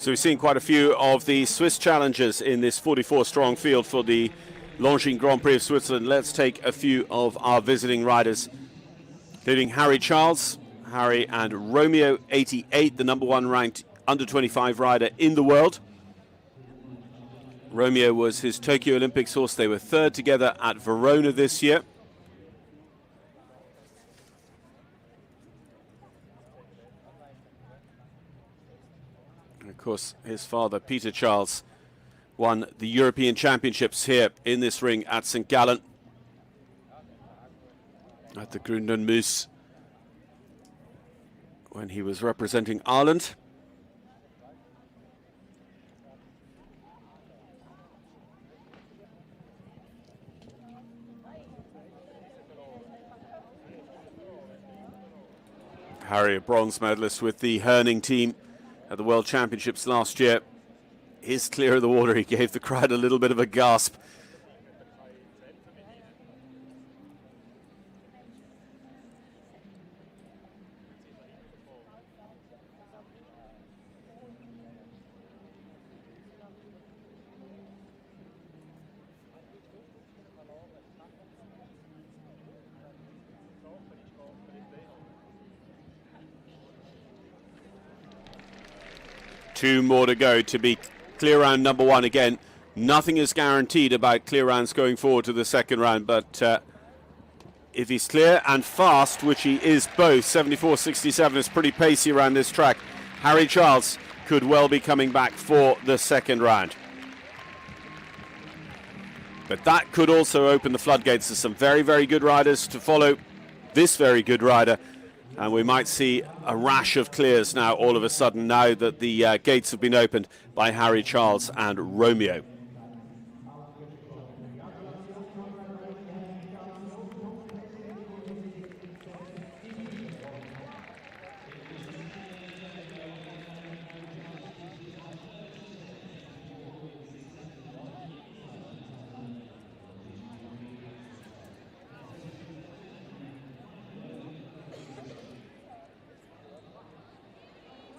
So we've seen quite a few of the Swiss challengers in this 44-strong field for the Longines Grand Prix of Switzerland. Let's take a few of our visiting riders, including Harry Charles, Harry and Romeo 88, the #1 ranked under-25 rider in the world. Romeo was his Tokyo Olympics horse. They were third together at Verona this year. And of course, his father, Peter Charles, won the European Championships here in this ring at St.Gallen at the Gründen Moos when he was representing Ireland. Harry, a bronze medalist with the Herning team at the World Championships last year. He's clear of the water. He gave the crowd a little bit of a gasp. Two more to go to be clear round #1 again. Nothing is guaranteed about clear rounds going forward to the second round, but if he's clear and fast, which he is both, 74.67 is pretty pacey around this track, Harry Charles could well be coming back for the second round. But that could also open the floodgates to some very, very good riders to follow this very good rider. And we might see a rash of clears now all of a sudden, now that the gates have been opened by Harry Charles and Romeo.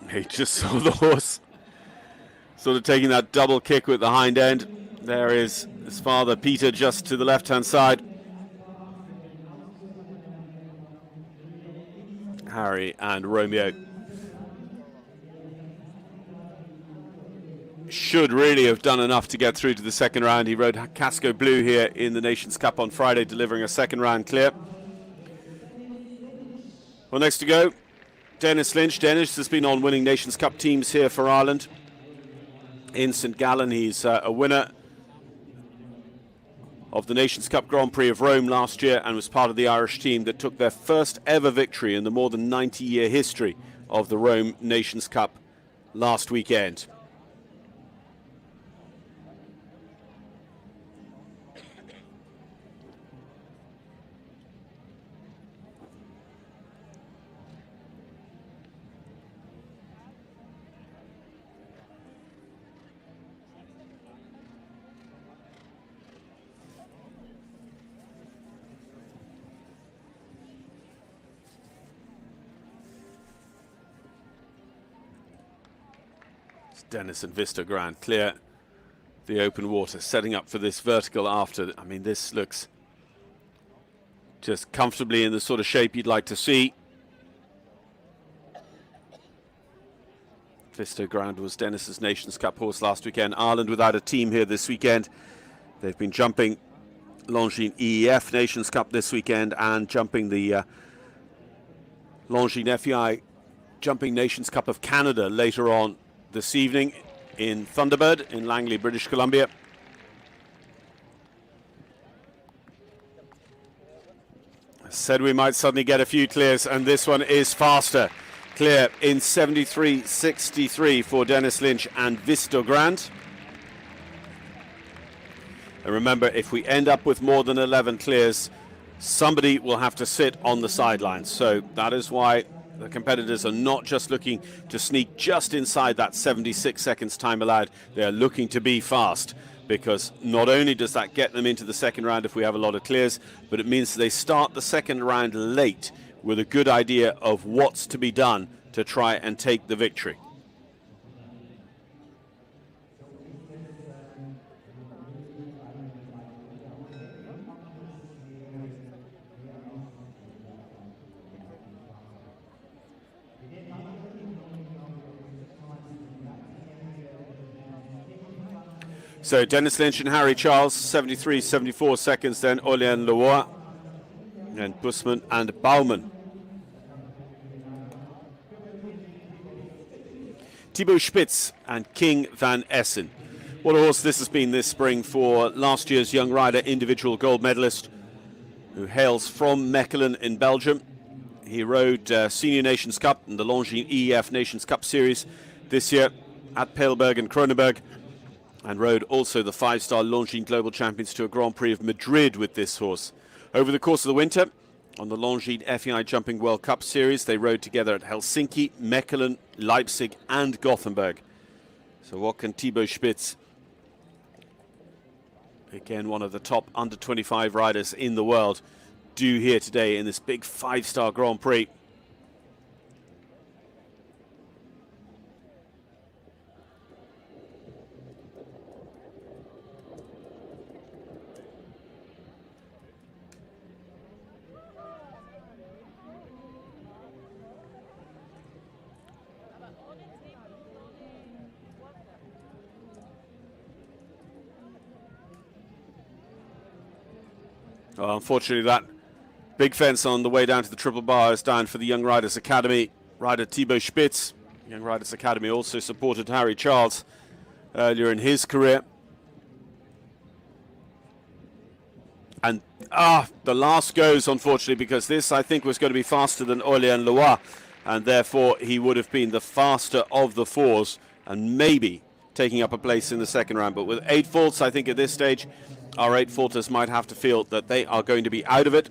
He just saw the horse sort of taking that double kick with the hind end. There is his father, Peter, just to the left-hand side. Harry and Romeo should really have done enough to get through to the second round. He rode Casco Blue here in the Nations Cup on Friday, delivering a second round clear. Well, next to go, Dennis Lynch. Dennis has been on winning Nations Cup teams here for Ireland. In St. Gallen, he's a winner of the Nations Cup Grand Prix of Rome last year and was part of the Irish team that took their first ever victory in the more than 90-year history of the Rome Nations Cup last weekend. Dennis and Vista Grand clear the open water, setting up for this vertical after. I mean, this looks just comfortably in the sort of shape you'd like to see. Vista Grand was Dennis's Nations Cup horse last weekend. Ireland without a team here this weekend. They've been jumping Longines EEF Nations Cup this weekend and jumping the Longines FEI Jumping Nations Cup of Canada later on this evening in Thunderbird in Langley, British Columbia. I said we might suddenly get a few clears, and this one is faster. Clear in 73.63 for Dennis Lynch and Vista Grand. And remember, if we end up with more than 11 clears, somebody will have to sit on the sidelines. So that is why the competitors are not just looking to sneak just inside that 76 seconds time allowed. They are looking to be fast, because not only does that get them into the second round if we have a lot of clears, but it means they start the second round late with a good idea of what's to be done to try and take the victory. So Dennis Lynch and Harry Charles, 73-74 seconds then, Aurélien Leroy, and Busman and Baumann. Thibaut Spitz and King van Essen. What a horse this has been this spring for last year's Young Rider individual gold medalist, who hails from Mechelen in Belgium. He rode Senior Nations Cup and the Longines EEF Nations Cup Series this year at Pijlberg and Kronenberg, and rode also the 5-star Longines Global Champions to a Grand Prix of Madrid with this horse. Over the course of the winter, on the Longines FEI Jumping World Cup Series, they rode together at Helsinki, Mechelen, Leipzig and Gothenburg. So what can Thibaut Spitz, again one of the top under 25 riders in the world, do here today in this big 5-star Grand Prix? Well, unfortunately, that big fence on the way down to the triple bar is down for the Young Riders Academy. Rider Thibaut Spitz. Young Riders Academy also supported Harry Charles earlier in his career. And the last goes, unfortunately, because this, I think, was going to be faster than Aurélien Leroy, and therefore he would have been the faster of the fours and maybe taking up a place in the second round. But with 8 faults, I think at this stage, our 8 faulters might have to feel that they are going to be out of it.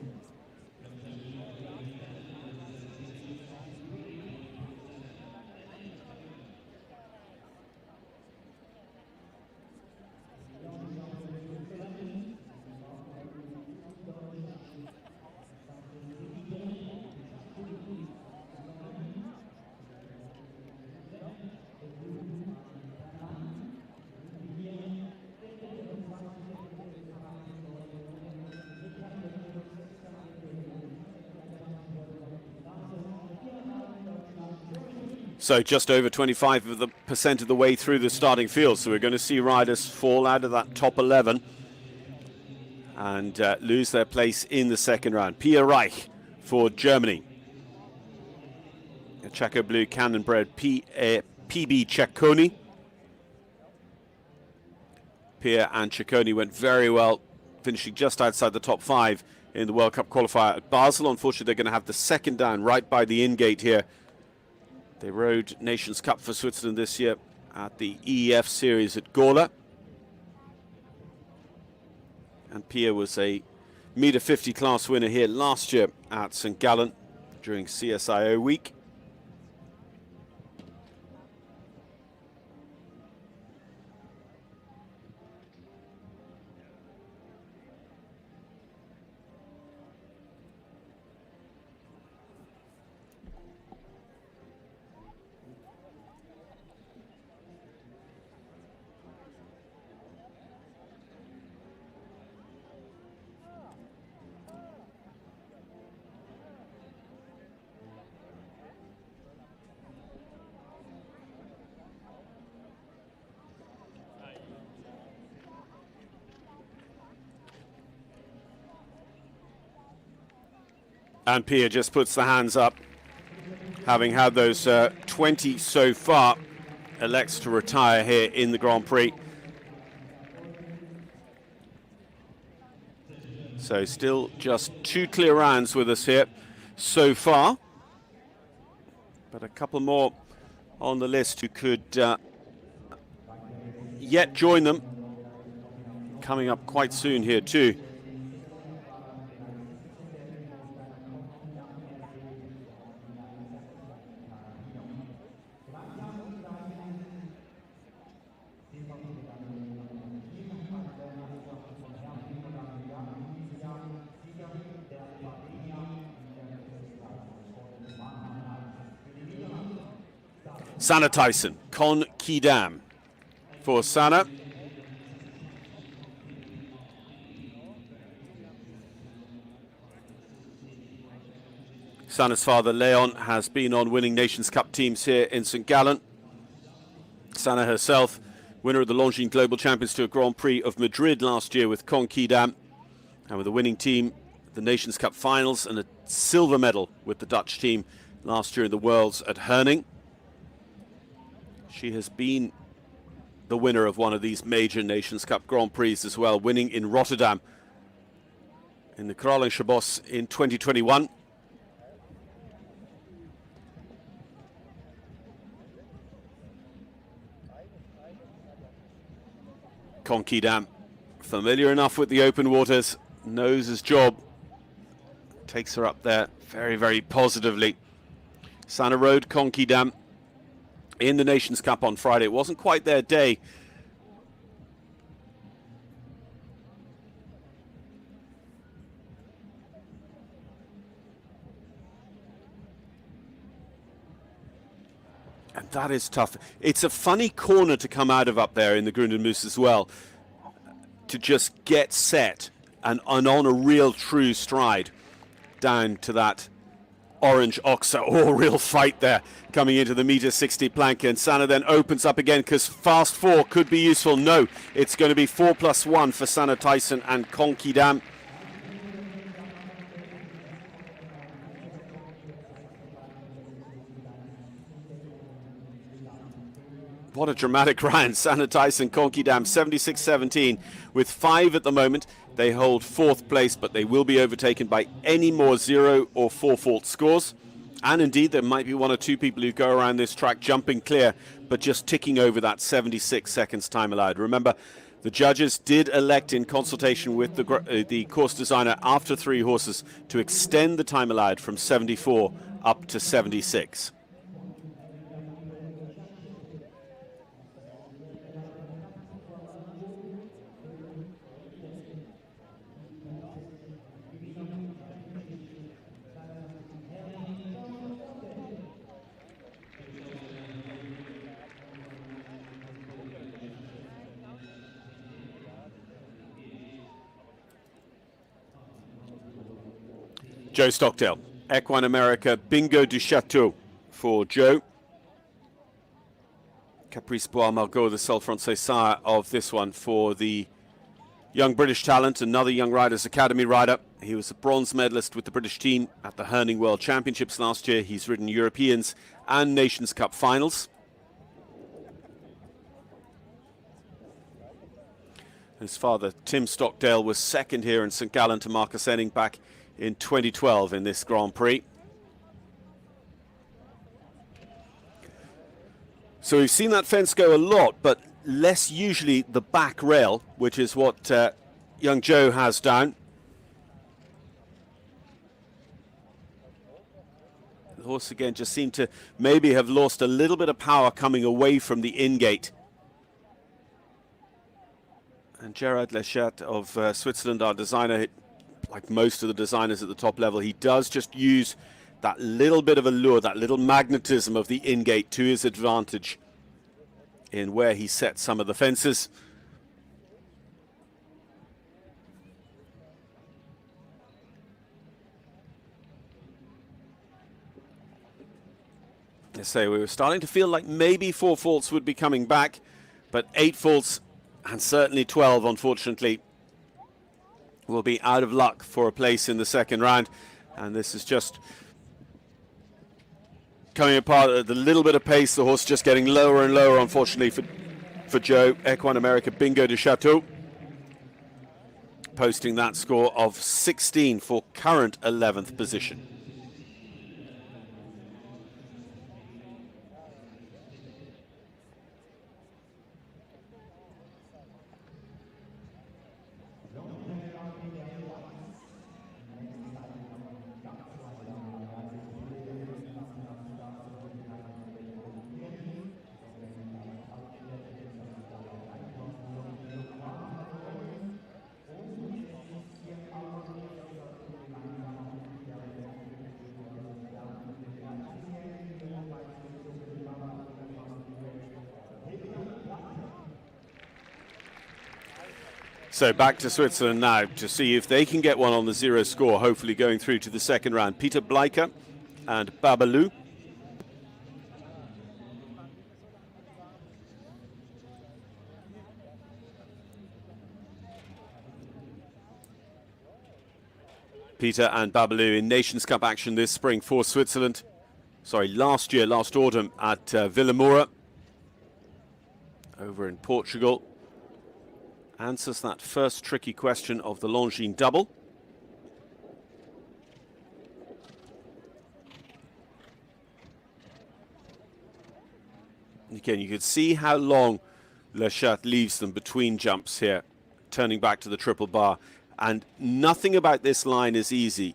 So just over 25% of the way through the starting field. So we're going to see riders fall out of that top 11 and lose their place in the second round. Pia Reich for Germany. A Chaco Blue Cannon-bred PB Ciccone. Pia and Ciccone went very well, finishing just outside the top 5 in the World Cup qualifier at Basel. Unfortunately, they're going to have the second down right by the in-gate here. They rode Nations Cup for Switzerland this year at the EEF series at Gorla. And Pia was a meter 50 class winner here last year at St.Gallen during CSIO week. And Pia just puts the hands up, having had those 20 so far, elects to retire here in the Grand Prix. So still just 2 clear rounds with us here so far, but a couple more on the list who could yet join them, coming up quite soon here too. Sanne Tyson, Con Quidam for Sanne. Sanne's father, Leon, has been on winning Nations Cup teams here in St. Gallen. Sanne herself winner of the Longines Global Champions Tour Grand Prix of Madrid last year with Qualification, and with the winning team, the Nations Cup finals, and a silver medal with the Dutch team last year in the Worlds at Herning. She has been the winner of one of these major Nations Cup Grand Prix as well, winning in Rotterdam in the Kralingserbos in 2021. Qualification, familiar enough with the open waters, knows his job, takes her up there very, very positively. Sana rode Qualification in the Nations Cup on Friday. It wasn't quite their day. And that is tough. It's a funny corner to come out of up there in the Grundenmoos as well, to just get set and on a real true stride down to that orange oxa. Oh, real fight there coming into the meter 60 plank, and Sana then opens up again because fast 4 could be useful. No, it's going to be 4+1 for Sana Tyson and Qualification. What a dramatic round. Sana Tyson, Qualification, 76-17 with 5 at the moment. They hold 4th place, but they will be overtaken by any more 0 or 4 fault scores. And indeed, there might be 1 or 2 people who go around this track jumping clear, but just ticking over that 76 seconds time allowed. Remember, the judges did elect, in consultation with the course designer after 3 horses, to extend the time allowed from 74 up to 76. Joe Stockdale, Equine America, Bingo du Chateau for Joe. Caprice Bois Margot, the sole Francais sire of this one for the young British talent, another Young Riders Academy rider. He was a bronze medalist with the British team at the Herning World Championships last year. He's ridden Europeans and Nations Cup finals. His father, Tim Stockdale, was second here in St.Gallen to Marcus Enning back in 2012 in this Grand Prix. So we've seen that fence go a lot, but less usually the back rail, which is what young Joe has down. The horse again just seemed to maybe have lost a little bit of power coming away from the in-gate. And Gerard Lechat of Switzerland, our designer, like most of the designers at the top level, he does just use that little bit of allure, that little magnetism of the in-gate to his advantage in where he sets some of the fences. I say we were starting to feel like maybe 4 faults would be coming back, but 8 faults and certainly 12, unfortunately, will be out of luck for a place in the second round. And this is just coming apart at the little bit of pace. The horse just getting lower and lower, unfortunately, for Joe. Equine America, Bingo du Chateau, posting that score of 16 for current 11th position. So back to Switzerland now to see if they can get one on the 0 score, hopefully going through to the second round. Peter Bleicher and Babalu. Peter and Babalu in Nations Cup action this spring for Switzerland. Sorry, last autumn at Vilamora over in Portugal. Answers that first tricky question of the Longines double. Again, you can see how long Le Chat leaves them between jumps here, turning back to the triple bar. And nothing about this line is easy,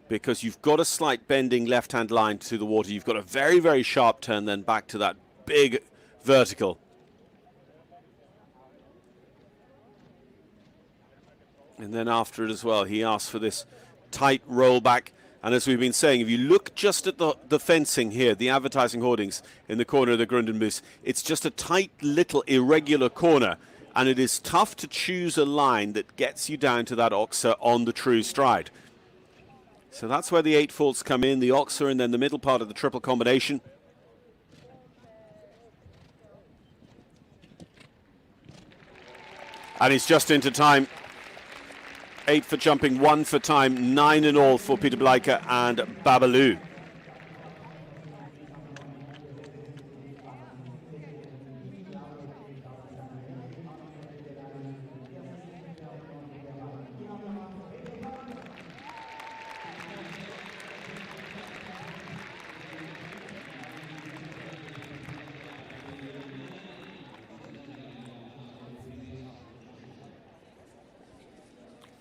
because you've got a slight bending left-hand line to the water. You've got a very, very sharp turn, then back to that big vertical. And then after it as well, he asks for this tight rollback. And as we've been saying, if you look just at the fencing here, the advertising hoardings in the corner of the Grundenbus, it's just a tight little irregular corner. And it is tough to choose a line that gets you down to that oxer on the true stride. So that's where the 8 faults come in, the oxer and then the middle part of the triple combination. And he's just into time. 8 for jumping, 1 for time, 9 in all for Peter Bleiker and Babalu.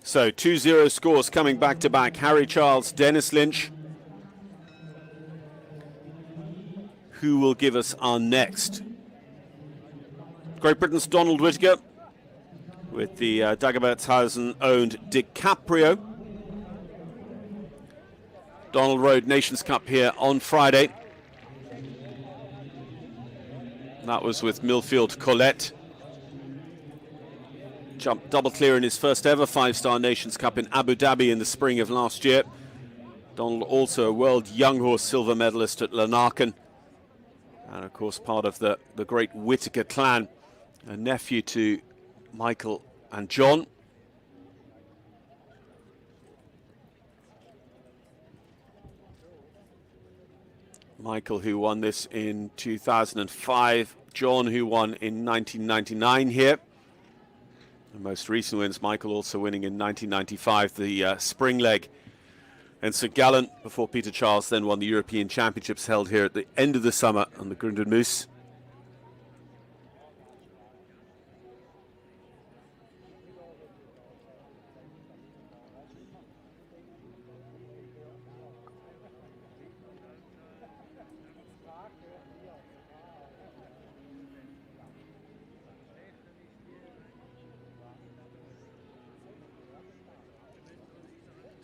So 2-0 scores coming back to back. Harry Charles, Dennis Lynch. Who will give us our next? Great Britain's Donald Whittaker with the Dagobertshausen owned DiCaprio. Donald rode Nations Cup here on Friday. That was with Millfield Colette. Jumped double clear in his first ever 5-star Nations Cup in Abu Dhabi in the spring of last year. Donald also a World Young Horse silver medalist at Lanarken. And of course part of the great Whittaker clan. A nephew to Michael and John. Michael, who won this in 2005. John, who won in 1999 here. The most recent wins, Michael also winning in 1995, the spring leg. And St.Gallen, before Peter Charles then won the European Championships held here at the end of the summer on the Grundenbus.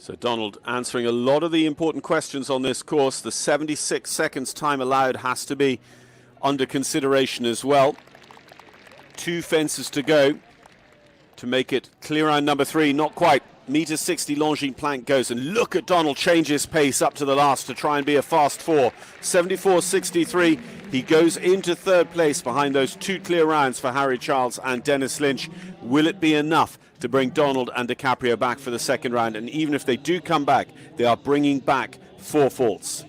So Donald answering a lot of the important questions on this course. The 76 seconds time allowed has to be under consideration as well. 2 fences to go to make it clear round number 3. Not quite. Meter 60 Longines plank goes, and look at Donald change his pace up to the last to try and be a fast 4. 74.63. He goes into 3rd place behind those 2 clear rounds for Harry Charles and Dennis Lynch. Will it be enough to bring Donald and DiCaprio back for the 2nd round? And even if they do come back, they are bringing back 4 faults.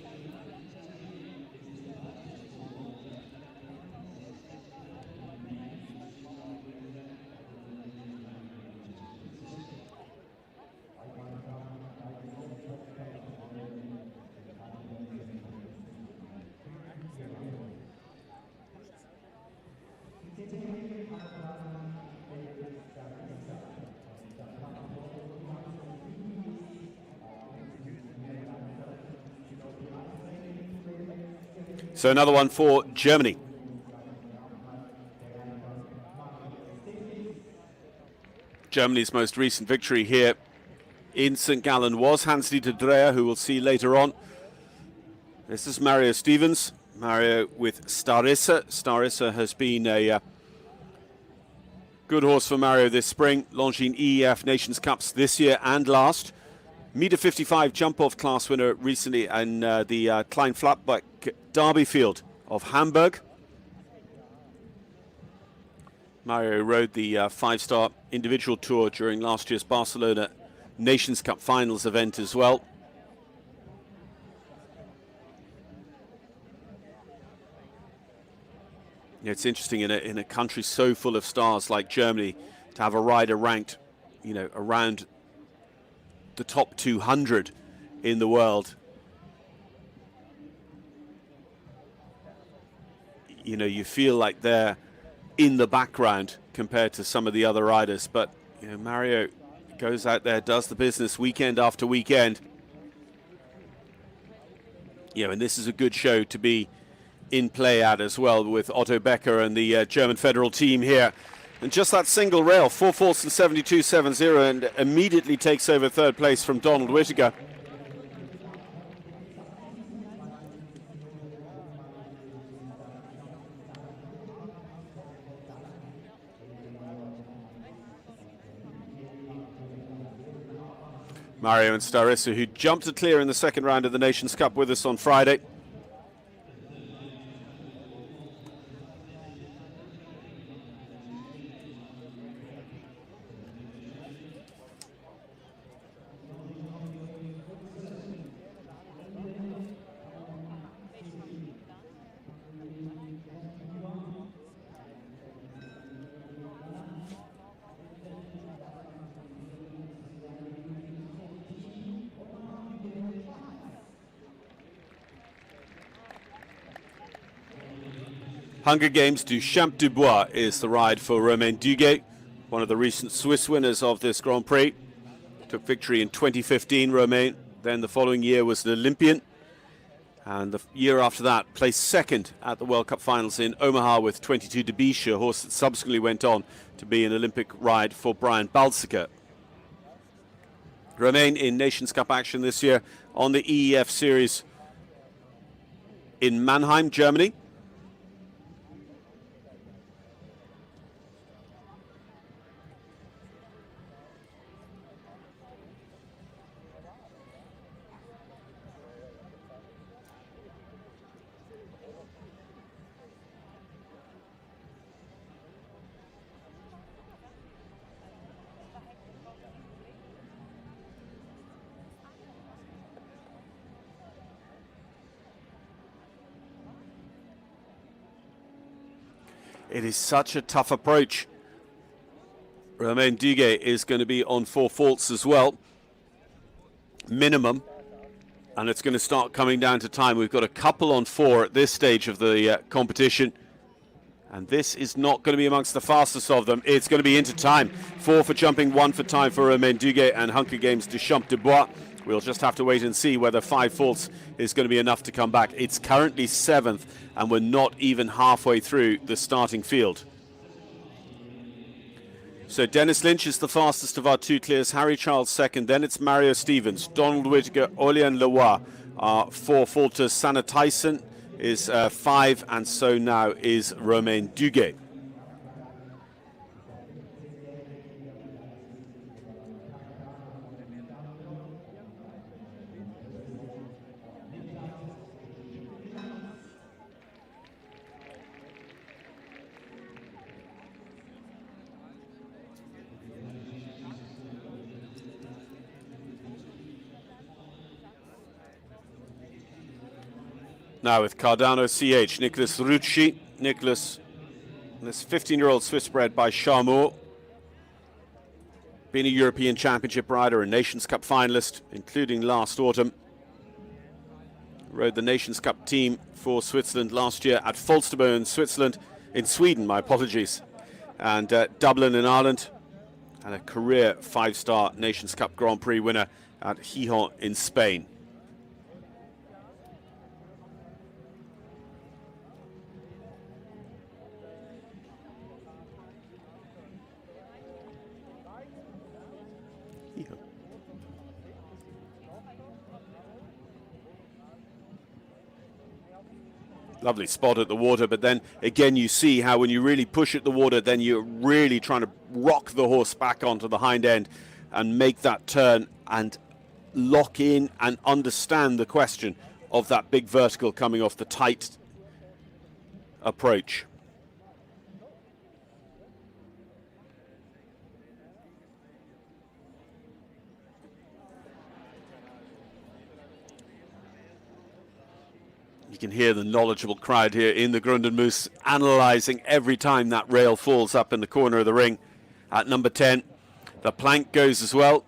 So another one for Germany. Germany's most recent victory here in St. Gallen was Hans-Dieter Dreher, who we'll see later on. This is Mario Stevens. Mario with Starissa. Starissa has been a good horse for Mario this spring. Longines EEF Nations Cups this year and last. Meter 55 jump-off class winner recently in the Klein Flatback Derby Field of Hamburg. Mario rode the 5-star individual tour during last year's Barcelona Nations Cup Finals event as well. It's interesting in a country so full of stars like Germany to have a rider ranked, around the top 200 in the world. You feel like they're in the background compared to some of the other riders, but Mario goes out there, does the business weekend after weekend. And this is a good show to be in play at as well, with Otto Becker and the German federal team here. And just that single rail, 4 faults and 72.70, and immediately takes over third place from Donald Whittaker. Mario and Starissa, who jumped to clear in the second round of the Nations Cup with us on Friday. Hunger Games du Champ du Bois is the ride for Romain Duguay, one of the recent Swiss winners of this Grand Prix. Took victory in 2015, Romain. Then the following year was an Olympian. And the year after that, placed second at the World Cup Finals in Omaha with 22 de Biche, a horse that subsequently went on to be an Olympic ride for Brian Balsiger. Romain in Nations Cup action this year on the EEF Series in Mannheim, Germany. It is such a tough approach. Romain Duguay is going to be on 4 faults as well, minimum, and it's going to start coming down to time. We've got a couple on 4 at this stage of the competition, and this is not going to be amongst the fastest of them. It's going to be into time. 4 for jumping, 1 for time for Romain Duguay and Hunger Games du Champ du Bois. We'll just have to wait and see whether 5 faults is going to be enough to come back. It's currently 7th, and we're not even halfway through the starting field. So Dennis Lynch is the fastest of our 2 clears, Harry Charles second, then it's Mario Stevens, Donald Whittaker, Olian Leroy are 4 faulters, Sanna Tyson is 5, and so now is Romain Duguay. Now with Cardano CH, Nicholas Rucci. Nicholas, this 15-year-old Swiss bred by Charmour. Been a European Championship rider, a Nations Cup finalist, including last autumn. Rode the Nations Cup team for Switzerland last year at Falsterbo in Sweden, my apologies, and Dublin in Ireland, and a career 5-star Nations Cup Grand Prix winner at Gijón in Spain. Lovely spot at the water, but then again you see how when you really push at the water, then you're really trying to rock the horse back onto the hind end and make that turn and lock in and understand the question of that big vertical coming off the tight approach. You can hear the knowledgeable crowd here in the Grundenmoos analysing every time that rail falls up in the corner of the ring. At number 10, the plank goes as well.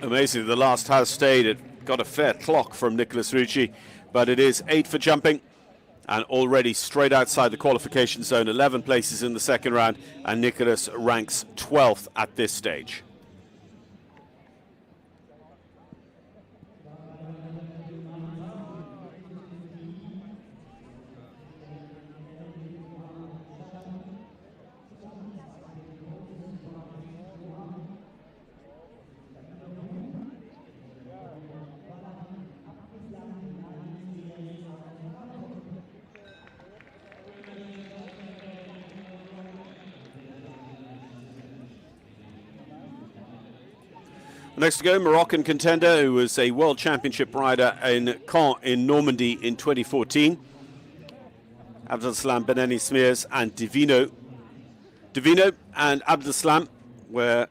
Amazing, the last has stayed. It got a fair clock from Nicholas Rucci, but it is 8 for jumping. And already straight outside the qualification zone, 11 places in the second round, and Nicholas ranks 12th at this stage. Next to go, Moroccan contender, who was a World Championship rider in Caen in Normandy in 2014. Abdeslam Beneni Smears and Divino. Divino and Abdeslam were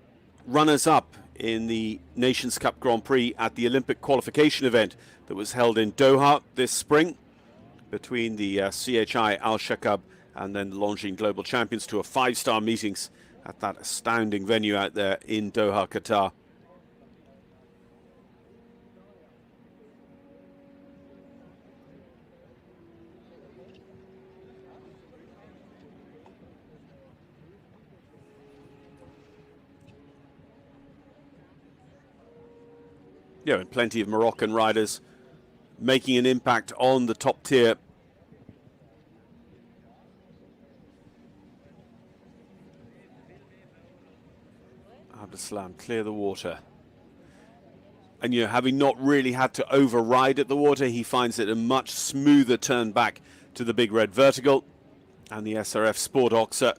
runners-up in the Nations Cup Grand Prix at the Olympic qualification event that was held in Doha this spring between the CHI Al Shakab and then the Longines Global Champions Tour 5-star meetings at that astounding venue out there in Doha, Qatar. Yeah, and plenty of Moroccan riders making an impact on the top tier. Abdeslam, clear the water. And you know, having not really had to override at the water, he finds it a much smoother turn back to the big red vertical and the SRF Sport Oxer.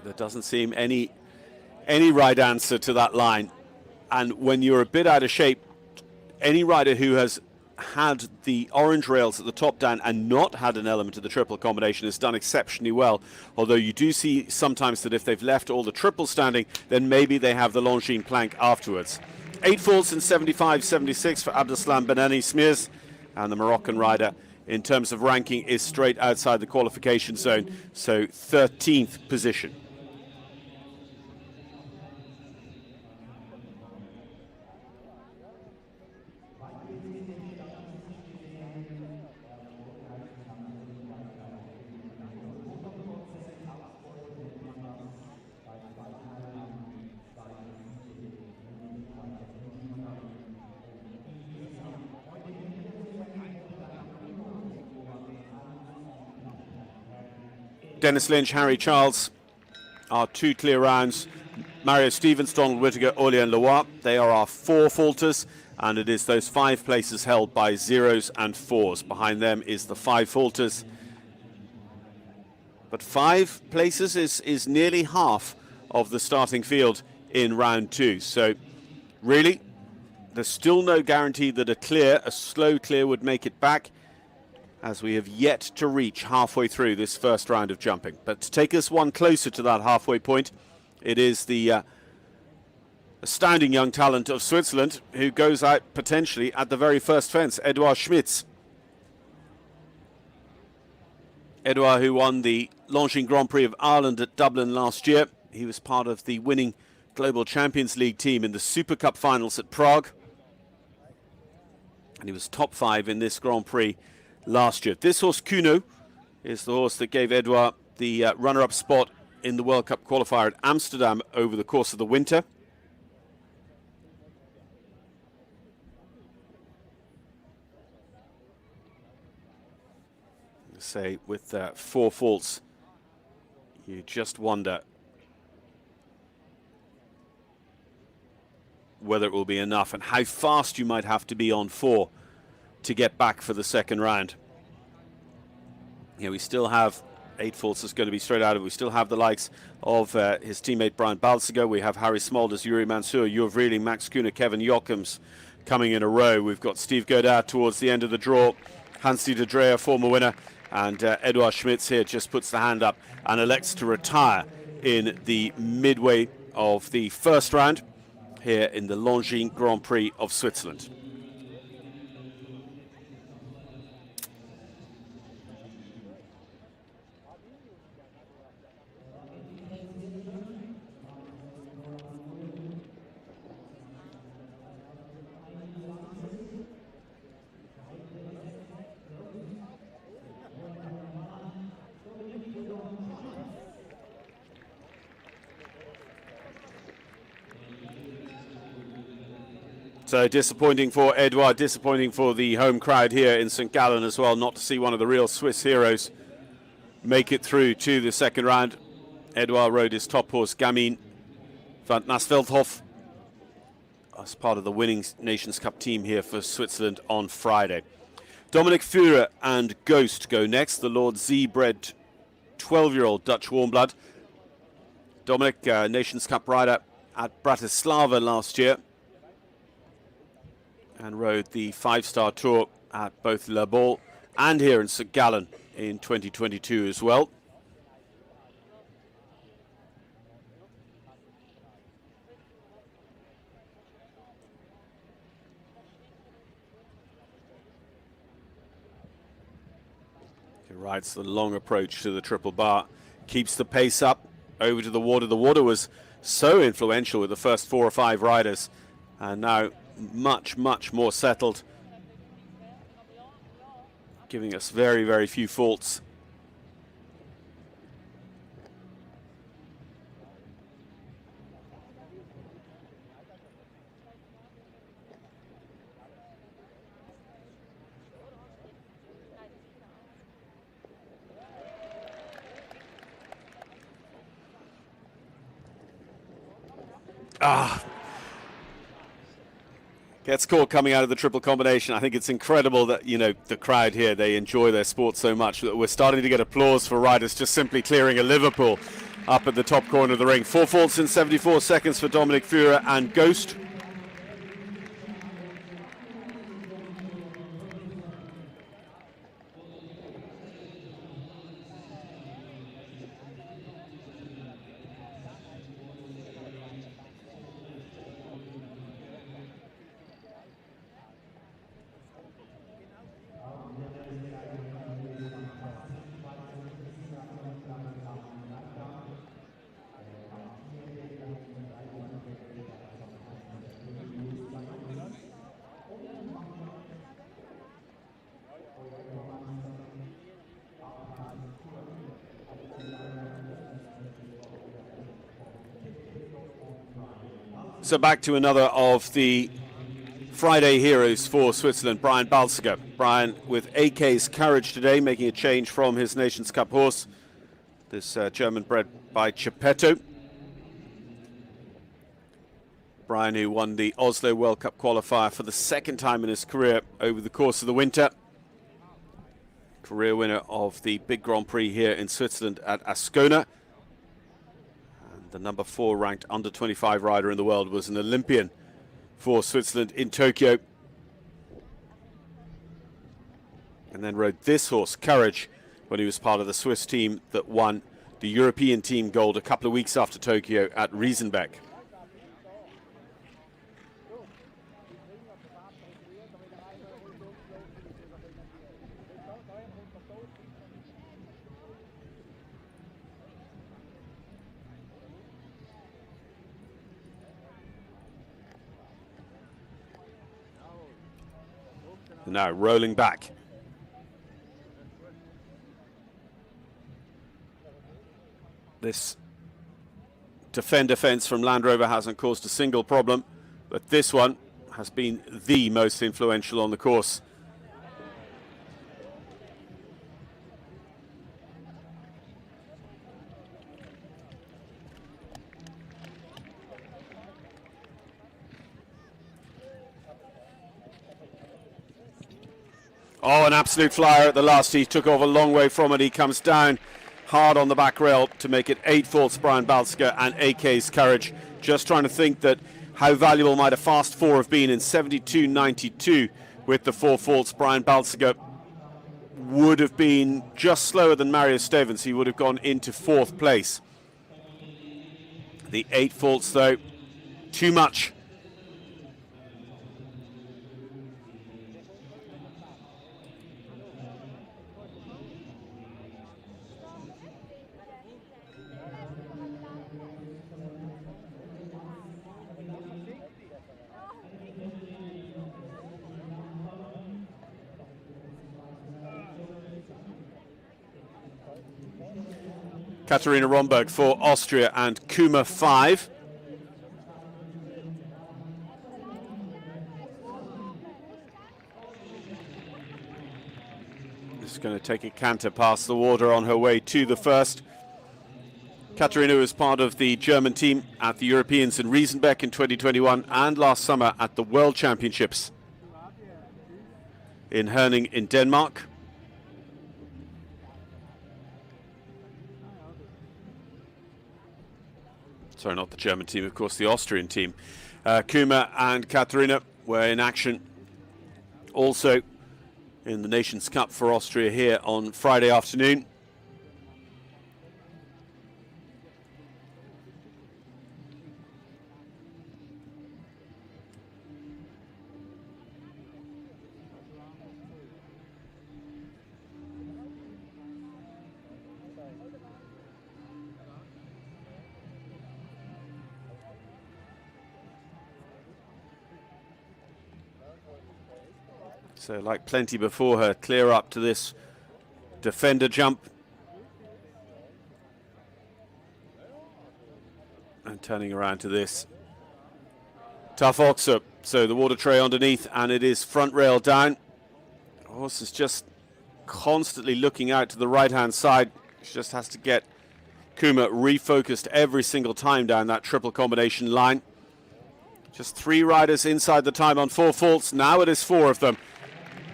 There doesn't seem any right answer to that line. And when you're a bit out of shape, any rider who has had the orange rails at the top down and not had an element of the triple combination has done exceptionally well. Although you do see sometimes that if they've left all the triple standing, then maybe they have the Longines plank afterwards. 8 falls in 75-76 for Abdeslam Beneni Smears, and the Moroccan rider in terms of ranking is straight outside the qualification zone, so 13th position. Dennis Lynch, Harry Charles are 2 clear rounds. Mario Stevens, Donald Whittaker, Aurélien Leroy, they are our 4 falters, and it is those 5 places held by 0s and 4s. Behind them is the 5 falters. But 5 places is nearly half of the starting field in round 2. So really, there's still no guarantee that a slow clear would make it back, as we have yet to reach halfway through this first round of jumping. But to take us one closer to that halfway point, it is the astounding young talent of Switzerland who goes out potentially at the very first fence, Edouard Schmitz. Edouard, who won the Longines Grand Prix of Ireland at Dublin last year. He was part of the winning Global Champions League team in the Super Cup finals at Prague. And he was top 5 in this Grand Prix last year. This horse, Kuno, is the horse that gave Edouard the runner-up spot in the World Cup qualifier at Amsterdam over the course of the winter. Say, with 4 faults, you just wonder whether it will be enough and how fast you might have to be on 4 to get back for the second round. Yeah, we still have 8 faults is going to be straight out of it. We still have the likes of his teammate Brian Balsiger. We have Harry Smolders, Yuri Mansour, Juv Reeling, Max Kuhne, Kevin Jochems coming in a row. We've got Steve Godard towards the end of the draw. Hans-Dieter Dreyer, former winner. And Edouard Schmitz here just puts the hand up and elects to retire in the midway of the first round here in the Longines Grand Prix of Switzerland. So disappointing for Edouard, disappointing for the home crowd here in St. Gallen as well, not to see one of the real Swiss heroes make it through to the second round. Edouard rode his top horse, Gamin van Nasveldhof, as part of the winning Nations Cup team here for Switzerland on Friday. Dominic Führer and Ghost go next, the Lord Z-bred 12-year-old Dutch warmblood. Dominic, Nations Cup rider at Bratislava last year, and rode the 5-star tour at both Le Ball and here in St. Gallen in 2022 as well. He rides the long approach to the triple bar, keeps the pace up over to the water. The water was so influential with the first 4 or 5 riders, and now much more settled, giving us very few faults. Gets caught coming out of the triple combination. I think it's incredible that, you know, the crowd here, they enjoy their sport so much that we're starting to get applause for riders just simply clearing a Liverpool up at the top corner of the ring. 4 faults in 74 seconds for Dominic Führer and Ghost. So back to another of the Friday heroes for Switzerland, Brian Balsiger. Brian with AK's Courage today, making a change from his Nations Cup horse, this German bred by Geppetto. Brian, who won the Oslo World Cup qualifier for the 2nd time in his career over the course of the winter. Career winner of the big Grand Prix here in Switzerland at Ascona. The number 4 ranked under 25 rider in the world, was an Olympian for Switzerland in Tokyo. And then rode this horse, Courage, when he was part of the Swiss team that won the European team gold a couple of weeks after Tokyo at Riesenbeck. Now rolling back. This defend fence from Land Rover hasn't caused a single problem, but this one has been the most influential on the course. Oh, an absolute flyer at the last. He took off a long way from it. He comes down hard on the back rail to make it 8 faults Brian Balsker and AK's courage. Just trying to think that how valuable might a fast 4 have been in 72.92 with the 4 faults. Brian Balsker would have been just slower than Mario Stevens. He would have gone into 4th place. The 8 faults, though, too much. Katharina Romberg for Austria and Kuma 5. Just going to take a canter past the water on her way to the first. Katharina was part of the German team at the Europeans in Riesenbeck in 2021 and last summer at the World Championships in Herning in Denmark. Sorry, not the German team, of course, the Austrian team. Kuma and Katharina were in action also in the Nations Cup for Austria here on Friday afternoon. So, like plenty before her, clear up to this defender jump. And turning around to this tough oxer. So the water tray underneath, and it is front rail down. The horse is just constantly looking out to the right-hand side. She just has to get Kuma refocused every single time down that triple combination line. Just 3 riders inside the time on 4 faults. Now it is 4 of them.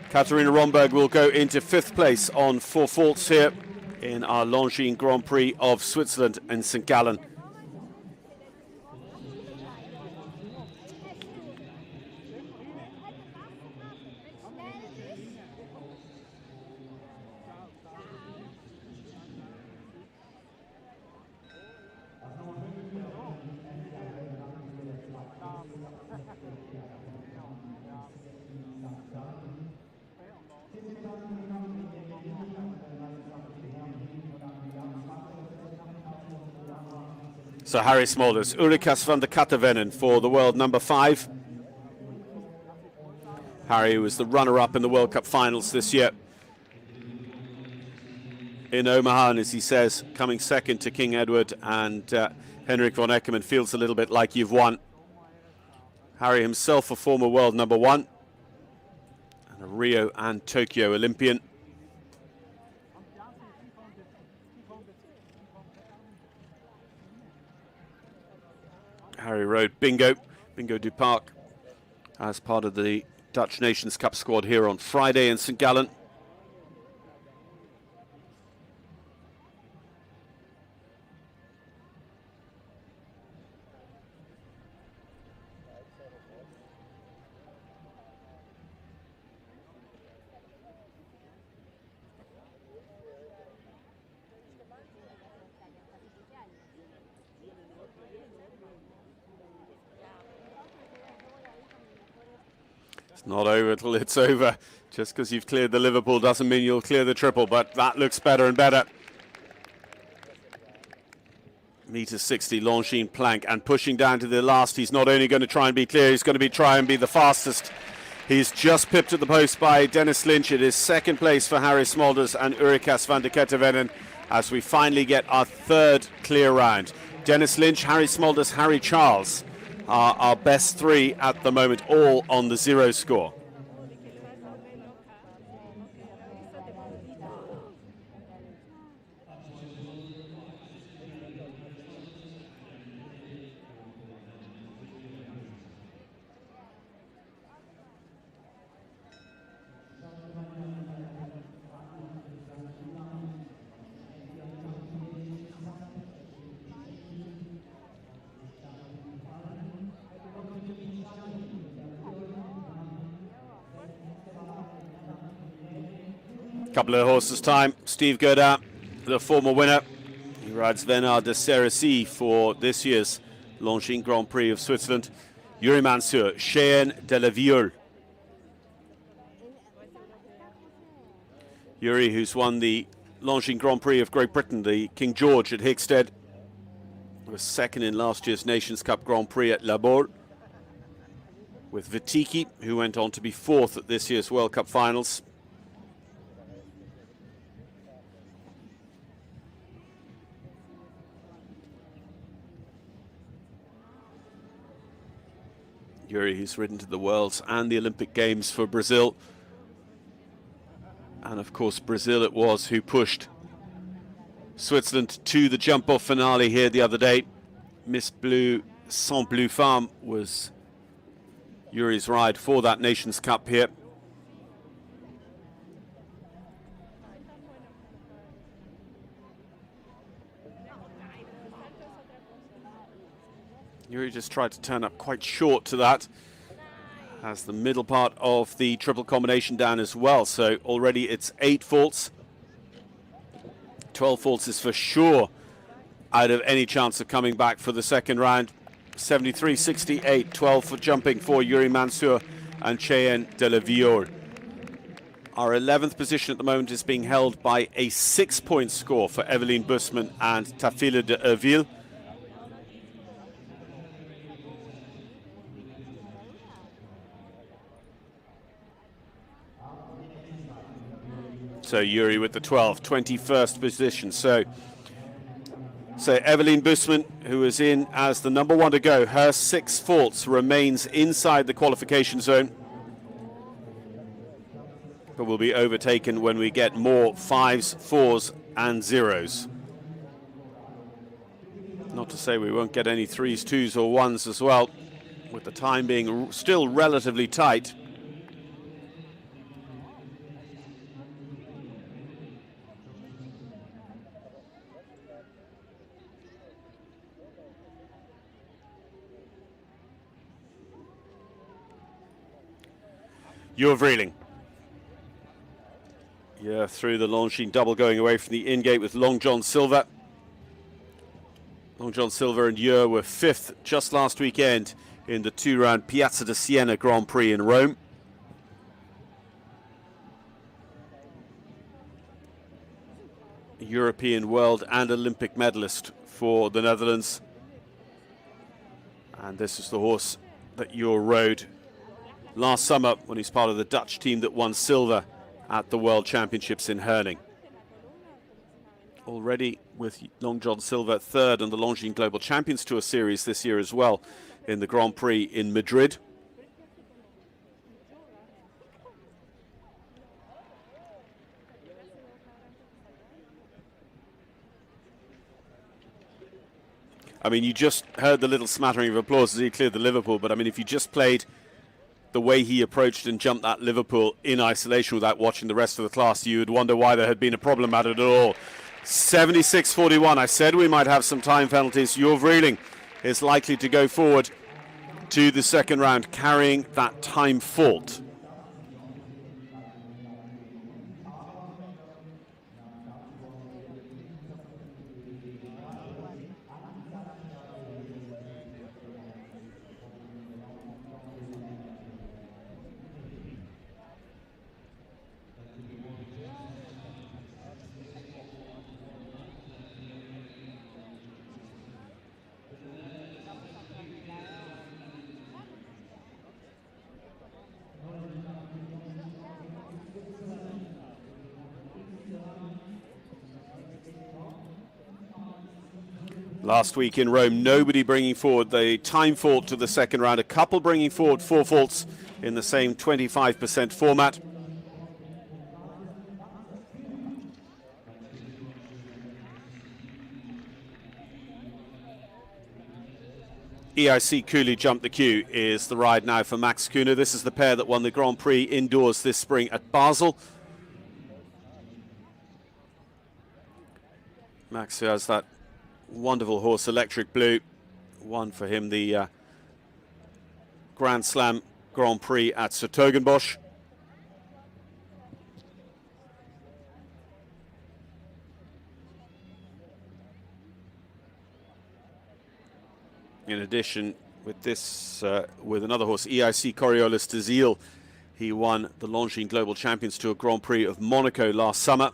Katharina Romberg will go into 5th place on 4 faults here in our Longines Grand Prix of Switzerland in St.Gallen. So Harry Smulders, Ulrikas van der Kattervennen for the world number 5. Harry was the runner-up in the World Cup finals this year in Omaha, and as he says, coming second to King Edward and Henrik von Eckermann feels a little bit like you've won. Harry himself a former world number 1 and a Rio and Tokyo Olympian. Harry rode Bingo du Parc as part of the Dutch Nations Cup squad here on Friday in St. Gallen. It's not over till it's over. Just because you've cleared the Liverpool doesn't mean you'll clear the triple, but that looks better and better. Meter 60 Longines plank, and pushing down to the last. He's not only going to try and be clear, he's going to try and be the fastest. He's just pipped at the post by Dennis Lynch. It is 2nd place for Harry Smulders and Ulrikas van der Kattervennen as we finally get our 3rd clear round. Dennis Lynch, Harry Smulders, Harry Charles are our best 3 at the moment, all on the 0 score. couple of horses' time. Steve Godin, the former winner. He rides Venard de Cerisy for this year's Longines Grand Prix of Switzerland. Yuri Mansour, Cheyenne de la Viole. Yuri, who's won the Longines Grand Prix of Great Britain, the King George at Hickstead, was second in last year's Nations Cup Grand Prix at Laborde, with Vitiki, who went on to be fourth at this year's World Cup finals. Yuri, who's ridden to the Worlds and the Olympic Games for Brazil. And of course, Brazil it was who pushed Switzerland to the jump-off finale here the other day. Miss Blue, Saint Blue Farm was Yuri's ride for that Nations Cup here. Yuri just tried to turn up quite short to that. Has the middle part of the triple combination down as well. So already it's 8 faults. 12 faults is for sure out of any chance of coming back for the second round. 73-68, 12 for jumping for Yuri Mansour and Cheyenne de la Viole. Our 11th position at the moment is being held by a 6-point score for Eveline Bussmann and Tafila de Urville. So Yuri with the 12th, 21st position. So Eveline Bussmann, who is in as the number 1 to go, her 6 faults remains inside the qualification zone, but will be overtaken when we get more 5s, 4s and 0s. Not to say we won't get any 3s, 2s or 1s as well, with the time being still relatively tight. You're reeling. Yeah, through the Longines double going away from the in-gate with Long John Silver. Long John Silver and Ure were 5th just last weekend in the 2-round Piazza di Siena Grand Prix in Rome. European, world and Olympic medalist for the Netherlands. And this is the horse that Ure rode last summer when he's part of the Dutch team that won silver at the World Championships in hurling. Already with Long John Silver 3rd on the Longines Global Champions Tour Series this year as well in the Grand Prix in Madrid. I mean, you just heard the little smattering of applause as he cleared the Liverpool, but I mean, if you just played the way he approached and jumped that Liverpool in isolation without watching the rest of the class, you would wonder why there had been a problem at it at all. 76-41. I said we might have some time penalties. You're reeling is likely to go forward to the second round, carrying that time fault. Last week in Rome, nobody bringing forward the time fault to the second round. A couple bringing forward 4 faults in the same 25% format. EIC Cooley Jump the Queue is the ride now for Max Kuhne. This is the pair that won the Grand Prix indoors this spring at Basel. Max, who has that wonderful horse, Electric Blue, won for him the Grand Slam Grand Prix at 's Hertogenbosch. In addition, with this, with another horse, EIC Coriolis de Zille, he won the Longines Global Champions Tour Grand Prix of Monaco last summer.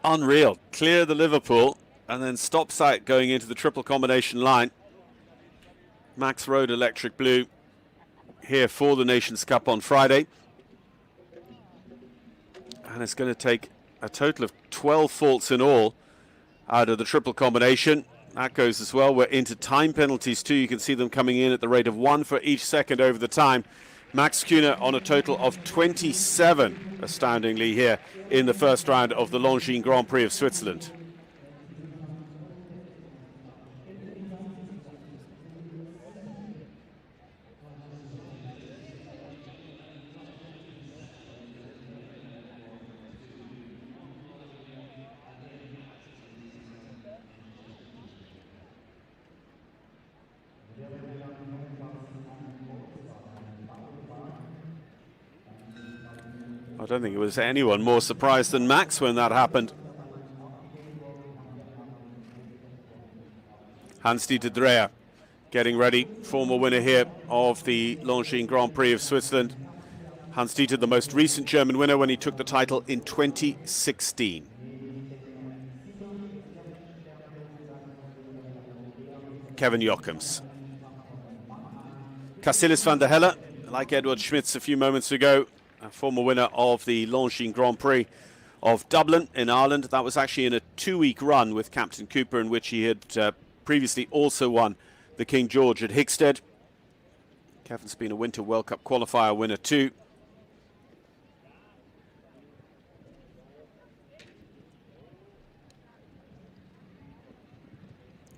Unreal. Clear the Liverpool and then stop sight going into the triple combination line. Max Road Electric Blue here for the Nations Cup on Friday. And it's going to take a total of 12 faults in all out of the triple combination. That goes as well. We're into time penalties too. You can see them coming in at the rate of 1 for each second over the time. Max Kühne on a total of 27, astoundingly, here in the first round of the Longines Grand Prix of Switzerland. I don't think it was anyone more surprised than Max when that happened. Hans-Dieter Dreher getting ready, former winner here of the Longines Grand Prix of Switzerland. Hans-Dieter, the most recent German winner when he took the title in 2016. Kevin Jochems. Cassilis van der Helle, like Edward Schmitz a few moments ago, a former winner of the Longines Grand Prix of Dublin in Ireland. That was actually in a 2-week run with Captain Cooper, in which he had previously also won the King George at Hickstead. Kevin's been a Winter World Cup qualifier winner too.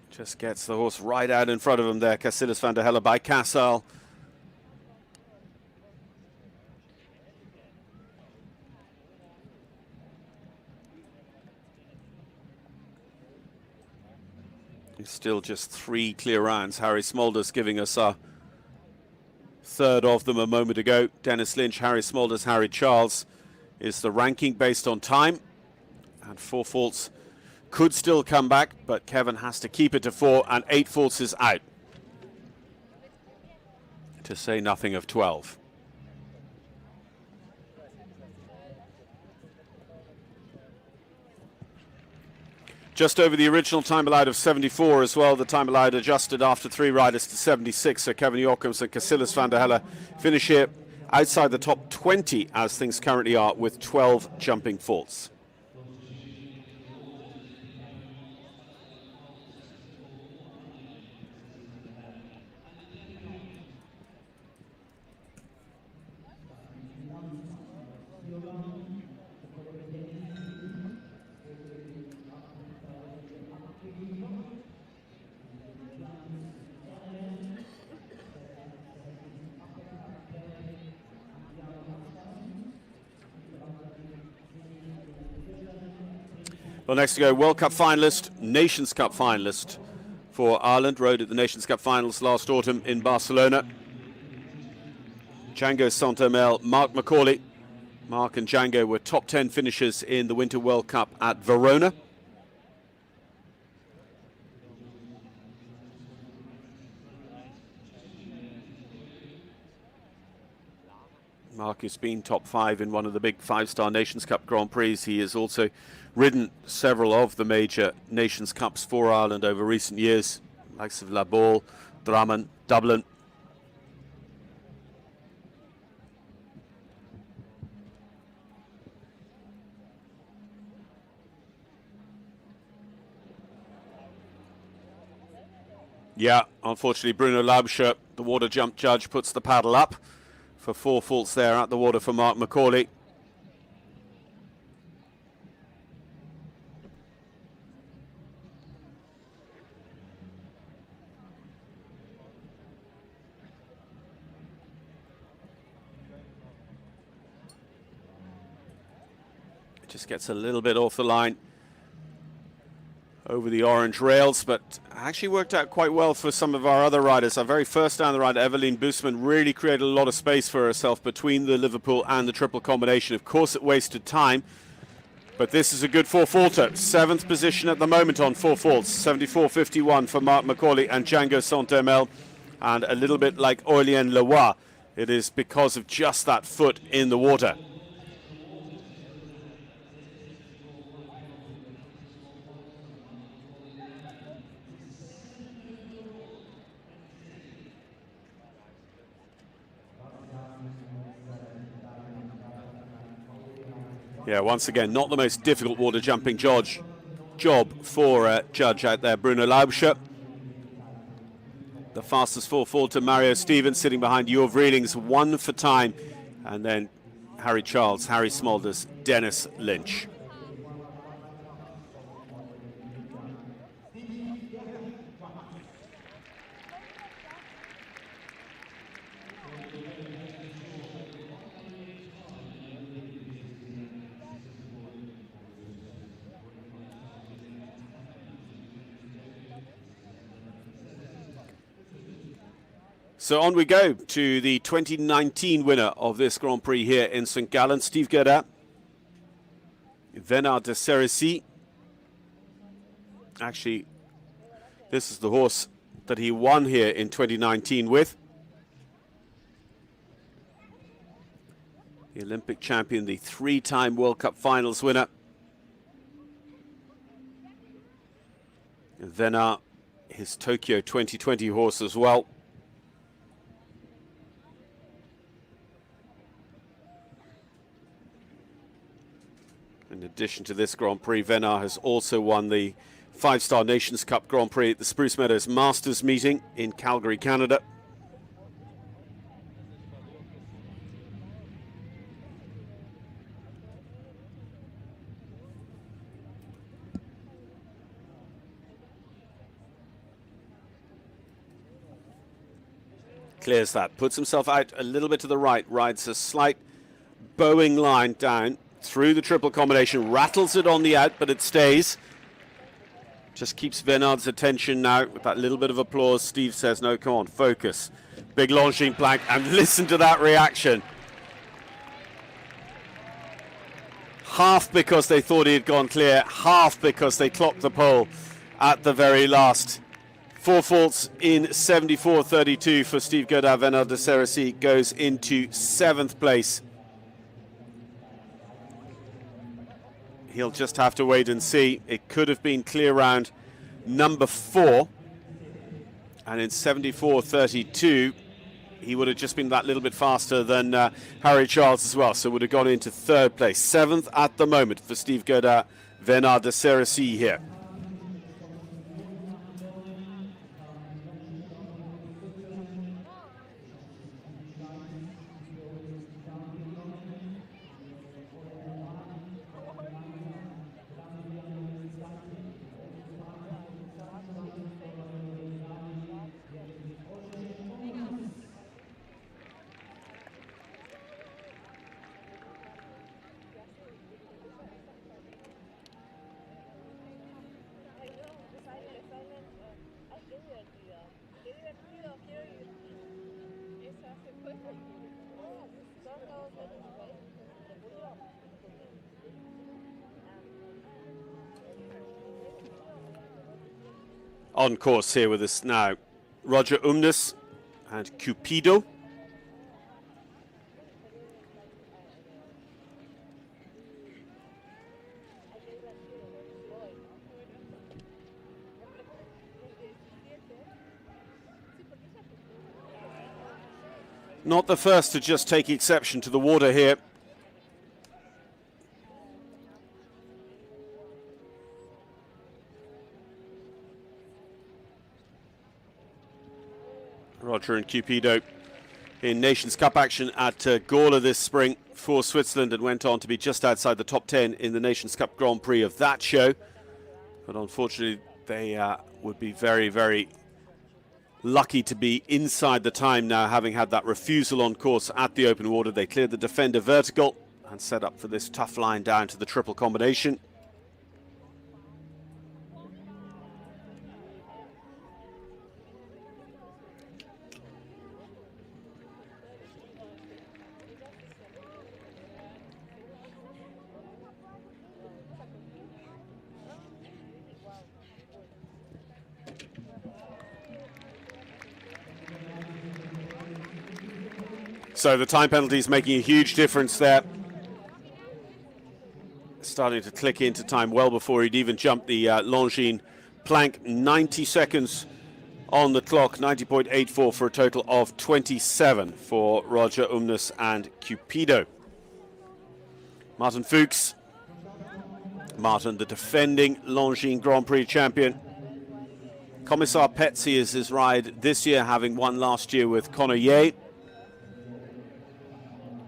Just gets the horse right out in front of him there, Cassilis van der Helle by Cassel. Still just 3 clear rounds. Harry Smulders giving us a third of them a moment ago. Dennis Lynch, Harry Smulders, Harry Charles is the ranking based on time. And 4 faults could still come back, but Kevin has to keep it to 4, and 8 faults is out. To say nothing of 12. Just over the original time allowed of 74 as well. The time allowed adjusted after 3 riders to 76. So Kevin Jochems and Cassilis van der Helle finish here outside the top 20 as things currently are, with 12 jumping faults. Well, next to go, World Cup finalist, Nations Cup finalist for Ireland. Rode at the Nations Cup finals last autumn in Barcelona. Django Saint-Amel, Mark McCauley. Mark and Django were top 10 finishers in the Winter World Cup at Verona. Mark has been top 5 in one of the big 5-star Nations Cup Grand Prix. He has also ridden several of the major Nations Cups for Ireland over recent years, likes of La Baule, Drummond, Dublin. Yeah, unfortunately Bruno Laubscher, the water jump judge, puts the paddle up for 4 faults there at the water for Mark McCauley. Just gets a little bit off the line over the orange rails, but actually worked out quite well for some of our other riders. Our very first down the ride, Evelien Boosman, really created a lot of space for herself between the Liverpool and the triple combination. Of course, it wasted time, but this is a good four-faulter. 7th position at the moment on four faults. 74.51 for Mark Macaulay and Django Saint-Emel. And a little bit like Aurélien Leroy, it is because of just that foot in the water. Yeah, once again, not the most difficult water jumping job for a judge out there, Bruno Laubscher. The fastest four-faulter, Mario Stevens, sitting behind Jor Vreelings, 1 for time. And then Harry Charles, Harry Smulders, Dennis Lynch. So on we go to the 2019 winner of this Grand Prix here in St.Gallen, Steve Godin. Venard de Cerisy. Actually, this is the horse that he won here in 2019 with. The Olympic champion, the 3-time World Cup finals winner. Venard, his Tokyo 2020 horse as well. In addition to this Grand Prix, Venard has also won the 5-star Nations Cup Grand Prix at the Spruce Meadows Masters meeting in Calgary, Canada. Clears that, puts himself out a little bit to the right, rides a slight bowing line down through the triple combination, rattles it on the out, but it stays. Just keeps Venard's attention now with that little bit of applause. Steve says, no, come on, focus. Big Longines plank, and listen to that reaction. Half because they thought he had gone clear, half because they clocked the pole at the very last. 4 faults in 74.32 for Steve Godin. Venard de Cerisy goes into 7th place. He'll just have to wait and see. It could have been clear round number 4. And in 74.32, he would have just been that little bit faster than Harry Charles as well. So would have gone into 3rd place. 7th at the moment for Steve Godin, Venard de Cerisy here. On course here with us now, Roger Umnes and Cupido. Not the first to just take exception to the water here. Roger and Cupido in Nations Cup action at Gorla this spring for Switzerland, and went on to be just outside the top 10 in the Nations Cup Grand Prix of that show. But unfortunately, they would be very, very lucky to be inside the time now, having had that refusal on course at the open water. They cleared the defender vertical and set up for this tough line down to the triple combination. So the time penalty is making a huge difference there. Starting to click into time well before he'd even jumped the Longines plank. 90 seconds on the clock, 90.84 for a total of 27 for Roger Umnes and Cupido. Martin Fuchs. Martin, the defending Longines Grand Prix champion. Commissar Petsy is his ride this year, having won last year with Conor Ye.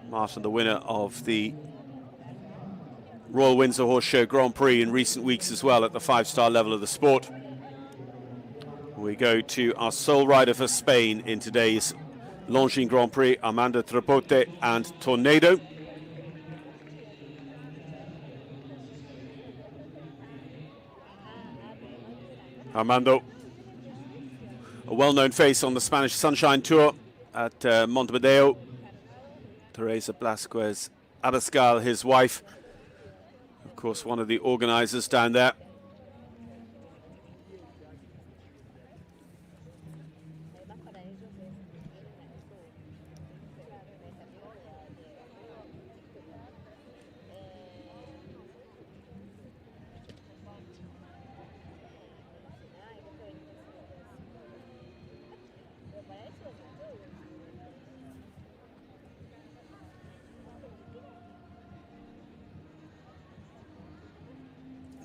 Martin, the winner of the Royal Windsor Horse Show Grand Prix in recent weeks as well at the 5-star level of the sport. We go to our sole rider for Spain in today's Longines Grand Prix, Armando Trapote and Tornado. Armando, a well-known face on the Spanish Sunshine Tour at Montevideo. Teresa Blasquez Abascal, his wife, of course, one of the organizers down there.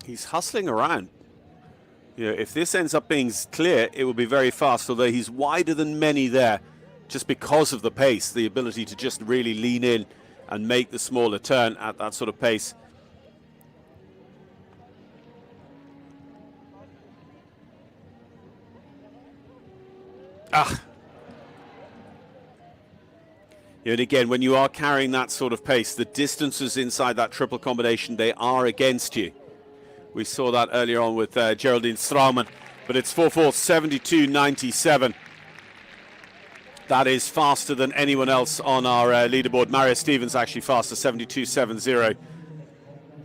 He's hustling around. You know, if this ends up being clear, it will be very fast, although he's wider than many there just because of the pace, the ability to just really lean in and make the smaller turn at that sort of pace. And again, when you are carrying that sort of pace, the distances inside that triple combination, they are against you. We saw that earlier on with Geraldine Straumann, but it's 4-4, 72.97. That is faster than anyone else on our leaderboard. Mario Stevens actually faster, 72.70.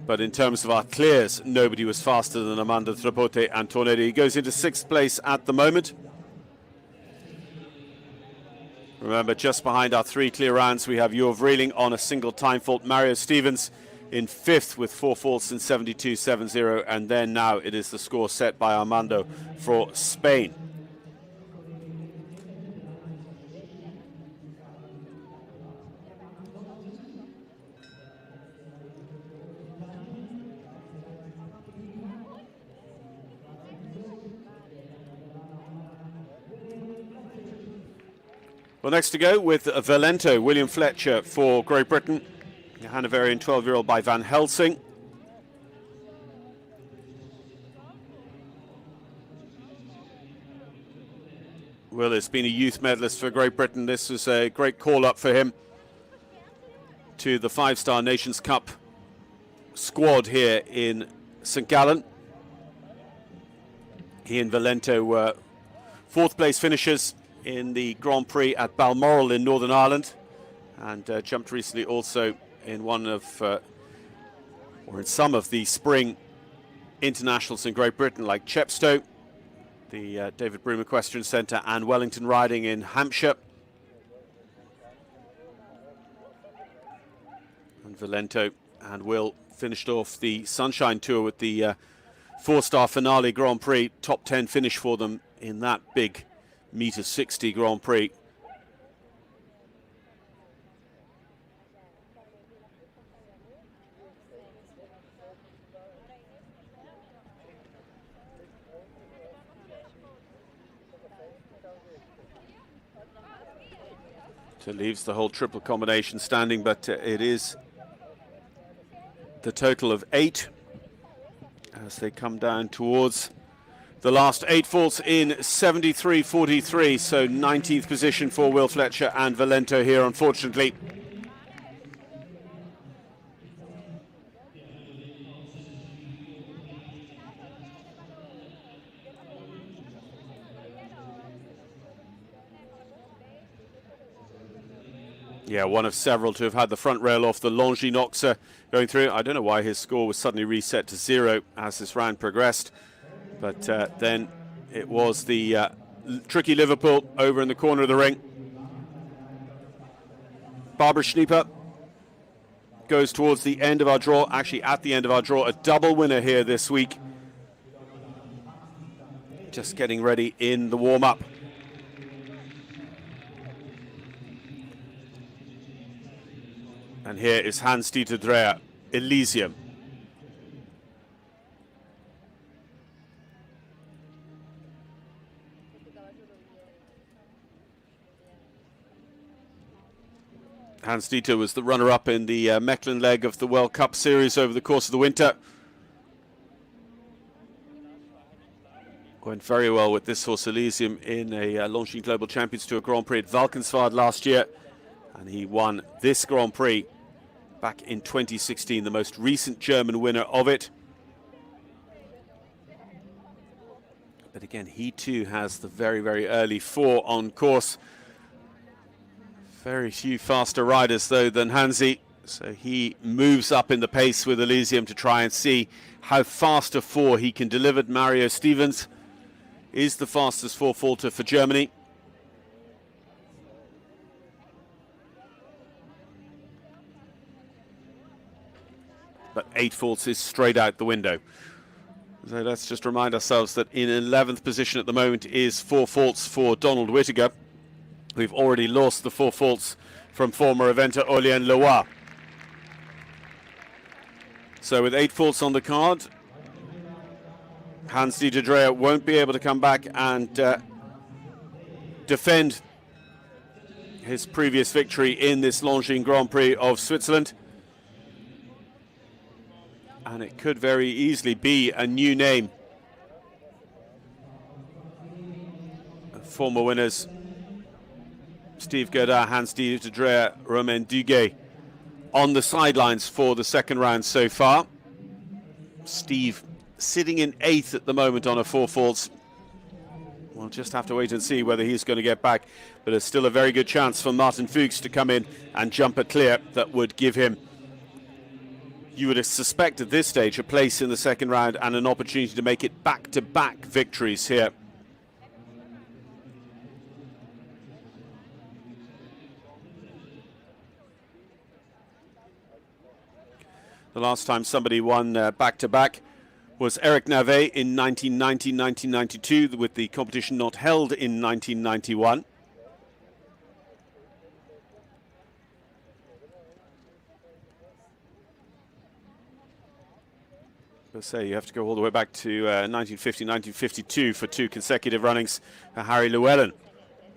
But in terms of our clears, nobody was faster than Armando Trapote and Tornado. He goes into 6th place at the moment. Remember, just behind our 3 clear rounds, we have Jo Vreeling on a single time fault. Mario Stevens in 5th with 4 faults and 72.70, and then now it is the score set by Armando for Spain. Well, next to go with Valento, William Fletcher for Great Britain. The Hanoverian 12-year-old by Van Helsing. Will has been a youth medalist for Great Britain. This was a great call-up for him to the 5-star Nations Cup squad here in St.Gallen. He and Valento were 4th place finishers in the Grand Prix at Balmoral in Northern Ireland, and jumped recently also in one of, or in some of the spring internationals in Great Britain, like Chepstow, the David Broom Equestrian Centre, and Wellington Riding in Hampshire. And Valento and Will finished off the Sunshine Tour with the 4-star finale Grand Prix, top 10 finish for them in that big meter 60 Grand Prix. So leaves the whole triple combination standing, but it is the total of 8 as they come down towards the last 8 faults in 73.43, so 19th position for Will Fletcher and Valento here, unfortunately. Yeah, one of several to have had the front rail off the Longines Oxer going through. I don't know why his score was suddenly reset to 0 as this round progressed. But then it was the tricky Liverpool over in the corner of the ring. Barbara Schnieper goes towards the end of our draw, actually at the end of our draw, a double winner here this week. Just getting ready in the warm-up. And here is Hans-Dieter Dreher, Elysium. Hans-Dieter was the runner-up in the Mechlin leg of the World Cup Series over the course of the winter. Went very well with this horse Elysium in a Longines Global Champions Tour Grand Prix at Valkenswaard last year. And he won this Grand Prix back in 2016, the most recent German winner of it. But again, he too has the very, very early 4 on course. Very few faster riders, though, than Hansi. So he moves up in the pace with Elysium to try and see how fast a 4 he can deliver. Mario Stevens is the fastest 4-faulter for Germany. But 8 faults is straight out the window. So let's just remind ourselves that in 11th position at the moment is 4 faults for Donald Whittaker. We've already lost the 4 faults from former eventer Aurélien Leroy. So with 8 faults on the card, Hans-Dieter Dreher won't be able to come back and defend his previous victory in this Longines Grand Prix of Switzerland. And it could very easily be a new name. Former winners Steve Godin, Hans-Dieter Dreher, Romain Duguay on the sidelines for the second round so far. Steve sitting in 8th at the moment on a 4 faults. We'll just have to wait and see whether he's going to get back. But there's still a very good chance for Martin Fuchs to come in and jump a clear that would give him, you would suspect at this stage, a place in the second round and an opportunity to make it back-to-back victories here. The last time somebody won back-to-back was Eric Navet in 1990-1992, with the competition not held in 1991. Let's say you have to go all the way back to 1950, 1952 for 2 consecutive runnings for Harry Llewellyn,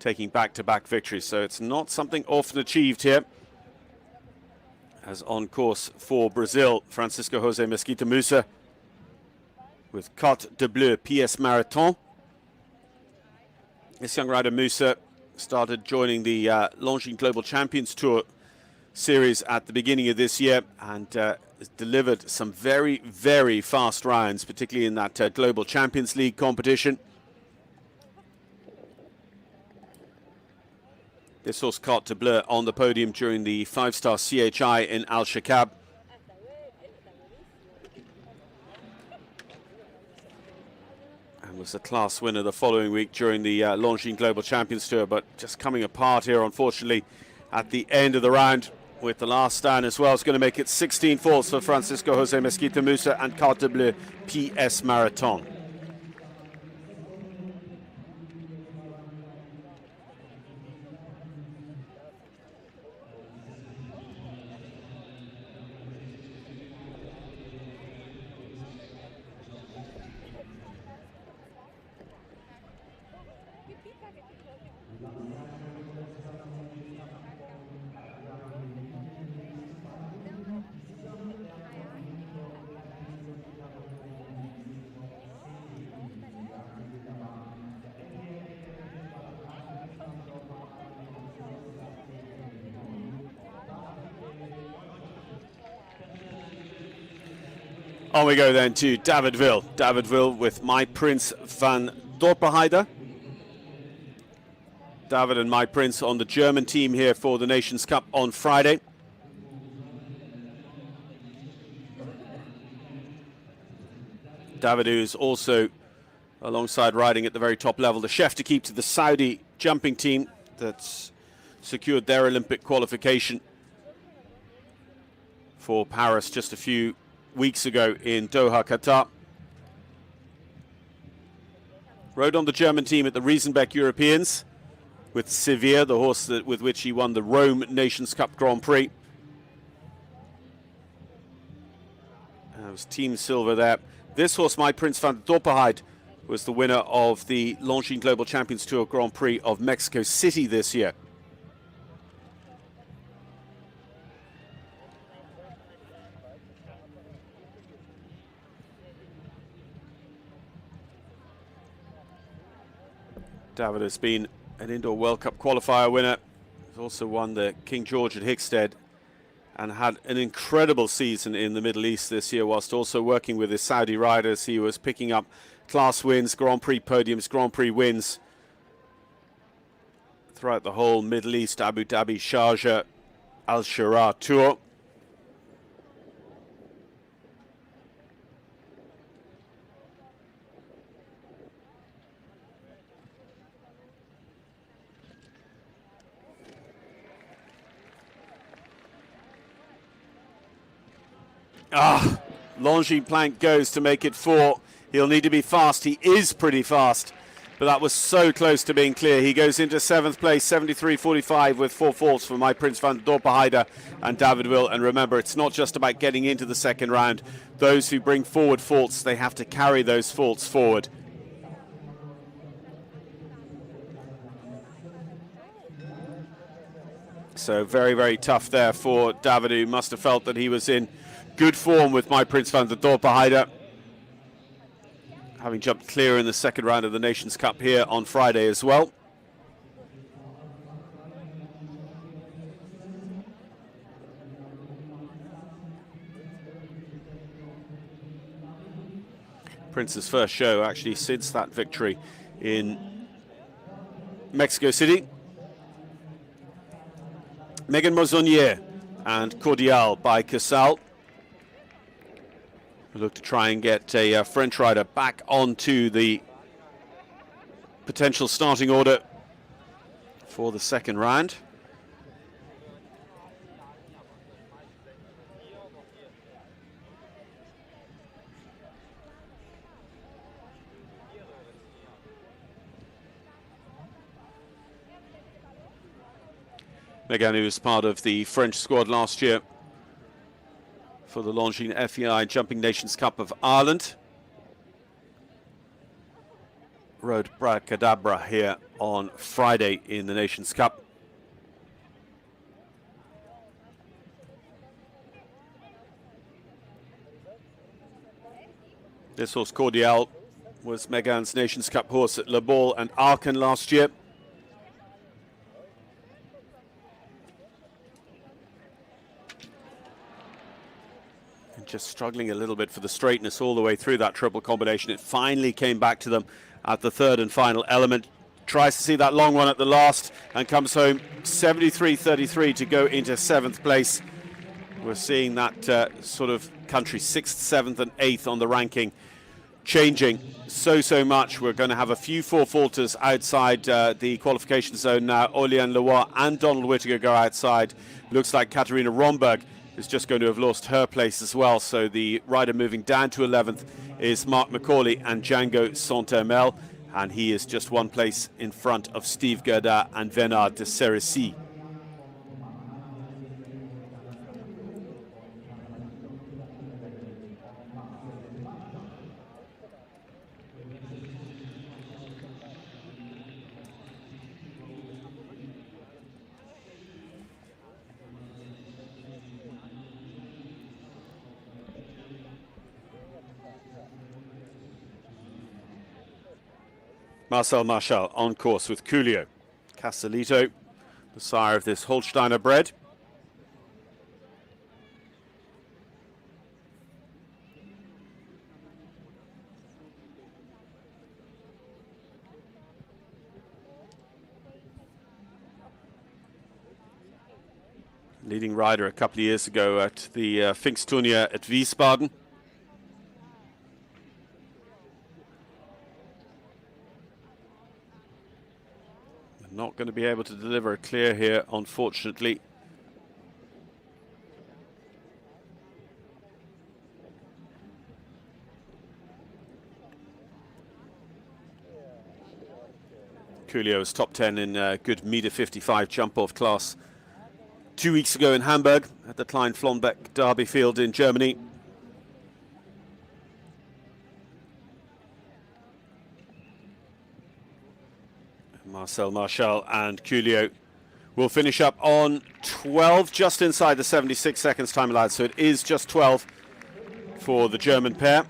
taking back-to-back victories. So it's not something often achieved here. As on course for Brazil, Francisco Jose Mesquita Musa with Carte de Bleu PS Marathon. This young rider Musa started joining the Longines Global Champions Tour series at the beginning of this year and has delivered some very, very fast rounds, particularly in that Global Champions League competition. This horse Carte de Bleu on the podium during the 5-star CHI in Al Shakab. And was a class winner the following week during the Longines Global Champions Tour, but just coming apart here, unfortunately, at the end of the round with the last stand as well. It's going to make it 16 faults for Francisco Jose Mesquita Musa and Carte de Bleu PS Marathon. On we go then to Davidville. Davidville with My Prince van Dorpenheide. David and My Prince on the German team here for the Nations Cup on Friday. David, who is also alongside riding at the very top level, the chef to keep to the Saudi jumping team that's secured their Olympic qualification for Paris just a few weeks ago in Doha, Qatar. Rode on the German team at the Riesenbeck Europeans with Sevilla, the horse with which he won the Rome Nations Cup Grand Prix. That was Team Silver there. This horse, My Prince van der Dorpenheid, was the winner of the Longines Global Champions Tour Grand Prix of Mexico City this year. David has been an Indoor World Cup qualifier winner. He's also won the King George at Hickstead and had an incredible season in the Middle East this year, whilst also working with his Saudi riders. He was picking up class wins, Grand Prix podiums, Grand Prix wins throughout the whole Middle East, Abu Dhabi, Sharjah, Al Shirah Tour. Longines plank goes to make it 4. He'll need to be fast. He is pretty fast, but that was so close to being clear. He goes into 7th place, 73.45 with 4 faults for My Prince van der Dorpenheid and David Will. And remember, it's not just about getting into the second round. Those who bring forward faults, they have to carry those faults forward. So very, very tough there for David, who must have felt that he was in good form with My Prince van der Dorpenheid, having jumped clear in the second round of the Nations Cup here on Friday as well. Prince's first show actually since that victory in Mexico City. Megan Mauzonier and Cordial by Casal. We look to try and get a French rider back onto the potential starting order for the second round. Megan, who was part of the French squad last year for the Longines FEI Jumping Nations Cup of Ireland. Rode Bracadabra here on Friday in the Nations Cup. This horse, Cordial, was Megan's Nations Cup horse at Le Ball and Aachen last year. Just struggling a little bit for the straightness all the way through that triple combination. It finally came back to them at the third and final element. Tries to see that long one at the last and comes home 73.33 to go into 7th place. We're seeing that sort of country 6th, 7th and 8th on the ranking changing so much. We're going to have a few 4-faulters outside the qualification zone now. Oliane Leroy and Donald Whittaker go outside. Looks like Katarina Romberg is just going to have lost her place as well. So the rider moving down to 11th is Mark McCauley and Django Saint-Hermel, and he is just 1 place in front of Steve Gerda and Venard de Cerisy. Marcel Marchal on course with Coolio. Castellito, the sire of this Holsteiner bred. Leading rider a couple of years ago at the Pfingstturnier at Wiesbaden. Not going to be able to deliver a clear here, unfortunately. Coolio was top 10 in good meter 55 jump-off class 2 weeks ago in Hamburg at the Klein-Flonbeck Derby Field in Germany. Marcel Marchal and Coolio will finish up on 12, just inside the 76 seconds time allowed. So it is just 12 for the German pair.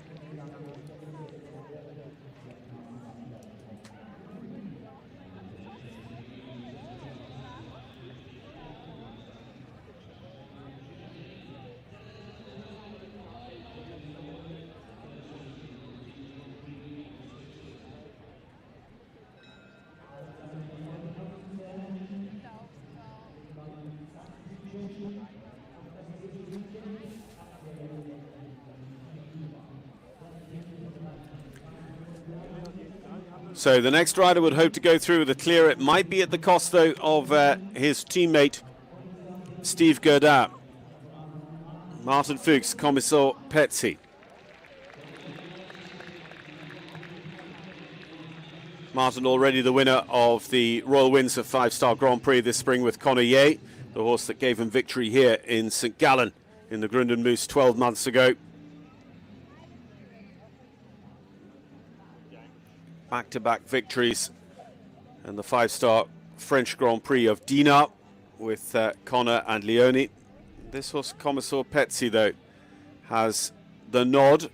So the next rider would hope to go through with a clear. It might be at the cost, though, of his teammate, Steve Gerdau. Martin Fuchs, Commissar Petsy. Martin already the winner of the Royal Windsor 5-Star Grand Prix this spring with Conor Ye, the horse that gave him victory here in St. Gallen in the Grunden Moose 12 months ago. Back-to-back victories and the 5-star French Grand Prix of Dinard with Conor and Leone. This horse, Commissar Petsy, though, has the nod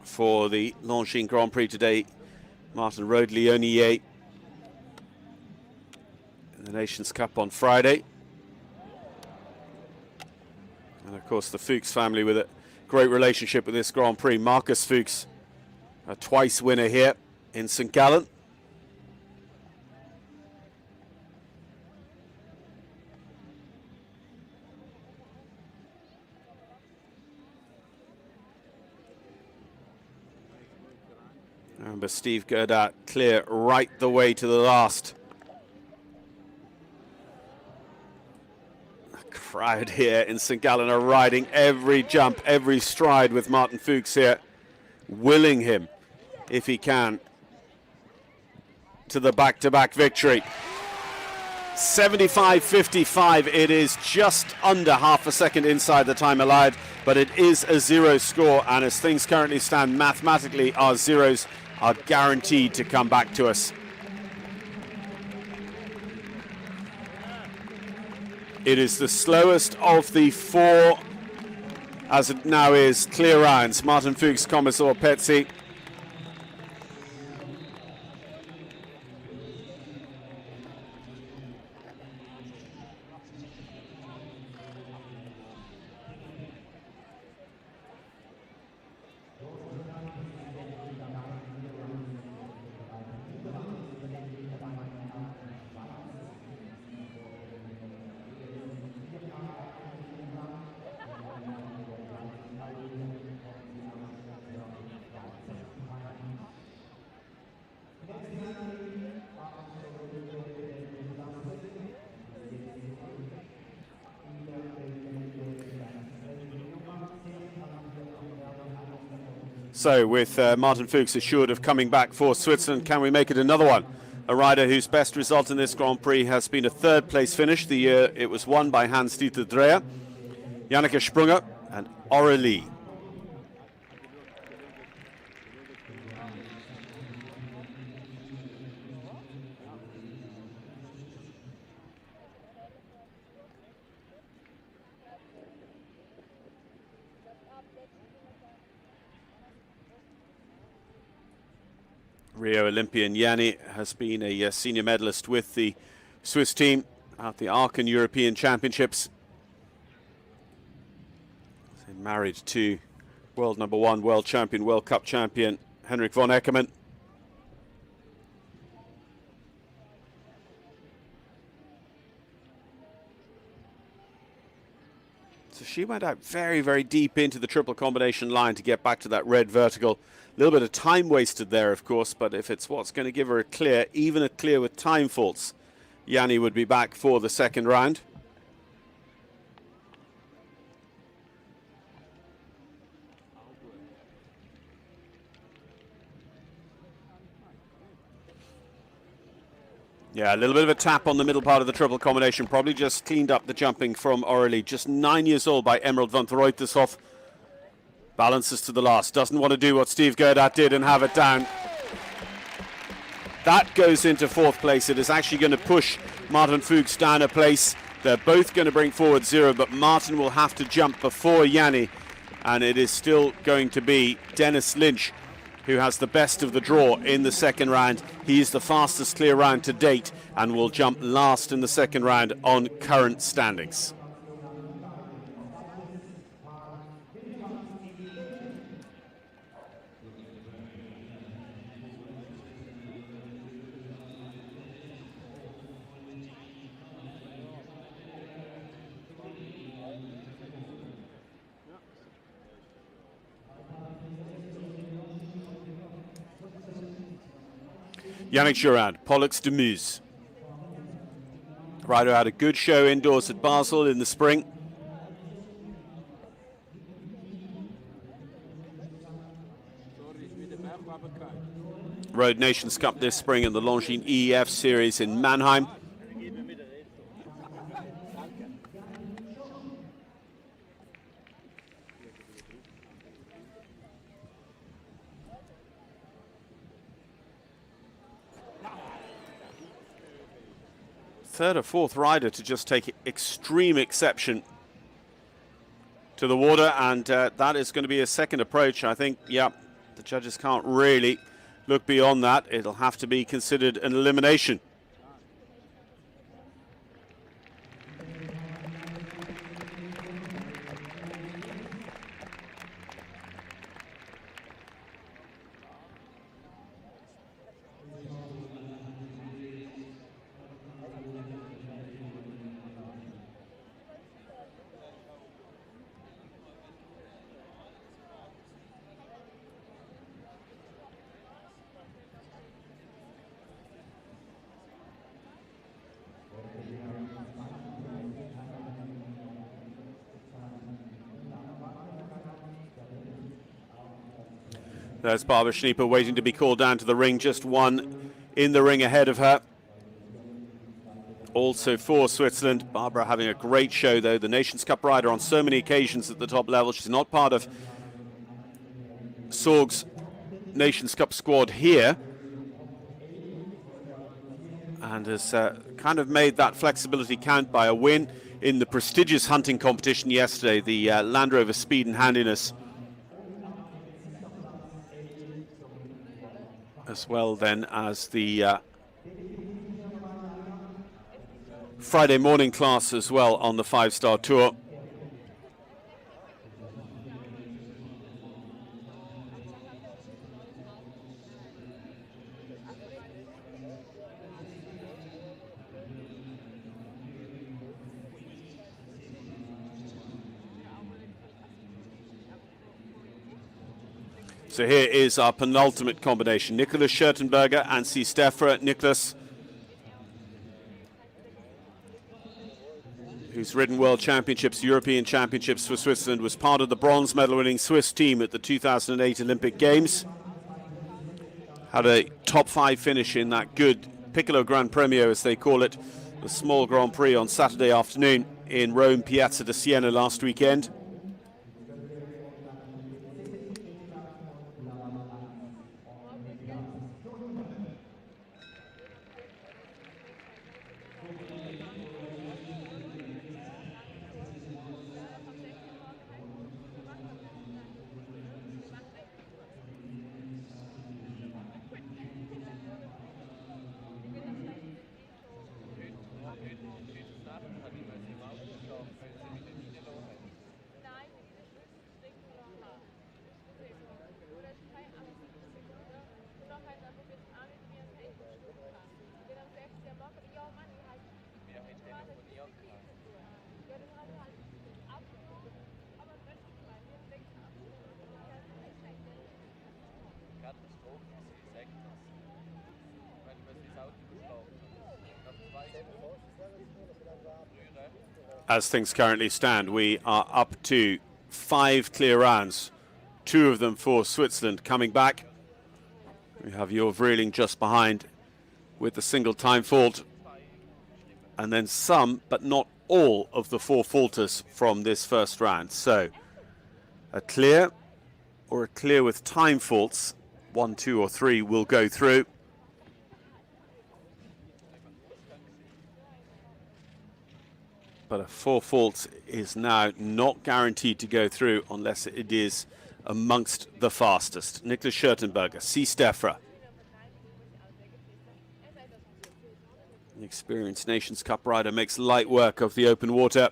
for the Longines Grand Prix today. Martin rode Leone in the Nations Cup on Friday. And of course the Fuchs family with a great relationship with this Grand Prix. Marcus Fuchs, a twice winner here in St. Gallen. Remember, Steve Gerdau clear right the way to the last. Crowd here in St. Gallen are riding every jump, every stride with Martin Fuchs here, willing him, if he can, to the back-to-back victory. 75.55, it is just under half a second inside the time allowed, but it is a zero score, and as things currently stand, mathematically, our zeros are guaranteed to come back to us. It is the slowest of the four, as it now is, clear rounds. Martin Fuchs, Commissar Petsy. So with Martin Fuchs assured of coming back for Switzerland, can we make it another one? A rider whose best result in this Grand Prix has been a third place finish. The year it was won by Hans-Dieter Dreher, Janneke Sprunger and Aurelie. Rio Olympian Yanni has been a senior medalist with the Swiss team at the Aachen European Championships. Married to world number one, world champion, World Cup champion Henrik von Eckermann. So she went out very, very deep into the triple combination line to get back to that red vertical. A little bit of time wasted there, of course, but if it's what's going to give her a clear, even a clear with time faults, Yanni would be back for the second round. Yeah, a little bit of a tap on the middle part of the triple combination. Probably just cleaned up the jumping from Aurelie. Just 9 years old by Emerald van der Ruytershof. Balances to the last. Doesn't want to do what Steve Gerdat did and have it down. That goes into fourth place. It is actually going to push Martin Fuchs down a place. They're both going to bring forward 0, but Martin will have to jump before Yanni. And it is still going to be Dennis Lynch who has the best of the draw in the second round. He is the fastest clear round to date and will jump last in the second round on current standings. Yannick Jurand, Pollux de Muse. Rider had a good show indoors at Basel in the spring. Rode Nations Cup this spring in the Longines EEF series in Mannheim. Third or fourth rider to just take extreme exception to the water, and that is going to be a second approach. I think, yeah, the judges can't really look beyond that. It'll have to be considered an elimination. There's Barbara Schnieper waiting to be called down to the ring, just one in the ring ahead of her. Also for Switzerland, Barbara having a great show though, the Nations Cup rider on so many occasions at the top level. She's not part of Sorg's Nations Cup squad here, and has kind of made that flexibility count by a win in the prestigious hunting competition yesterday, the Land Rover Speed and Handiness. As well then as the Friday morning class as well on the 5-star tour. So here is our penultimate combination. Nicholas Schertenberger and C. Steffra. Nicholas, who's ridden World Championships, European Championships for Switzerland, was part of the bronze medal winning Swiss team at the 2008 Olympic Games. Had a top 5 finish in that good Piccolo Gran Premio, as they call it, the small Grand Prix on Saturday afternoon in Rome, Piazza di Siena last weekend. As things currently stand, we are up to 5 clear rounds, 2 of them for Switzerland coming back. We have Jor Vreeling just behind with the single time fault. And then some, but not all, of the 4 faulters from this first round. So a clear or a clear with time faults, 1, 2 or 3 will go through. But a 4 faults is now not guaranteed to go through unless it is amongst the fastest. Niklas Schertenberger, Stefra. An experienced Nations Cup rider makes light work of the open water.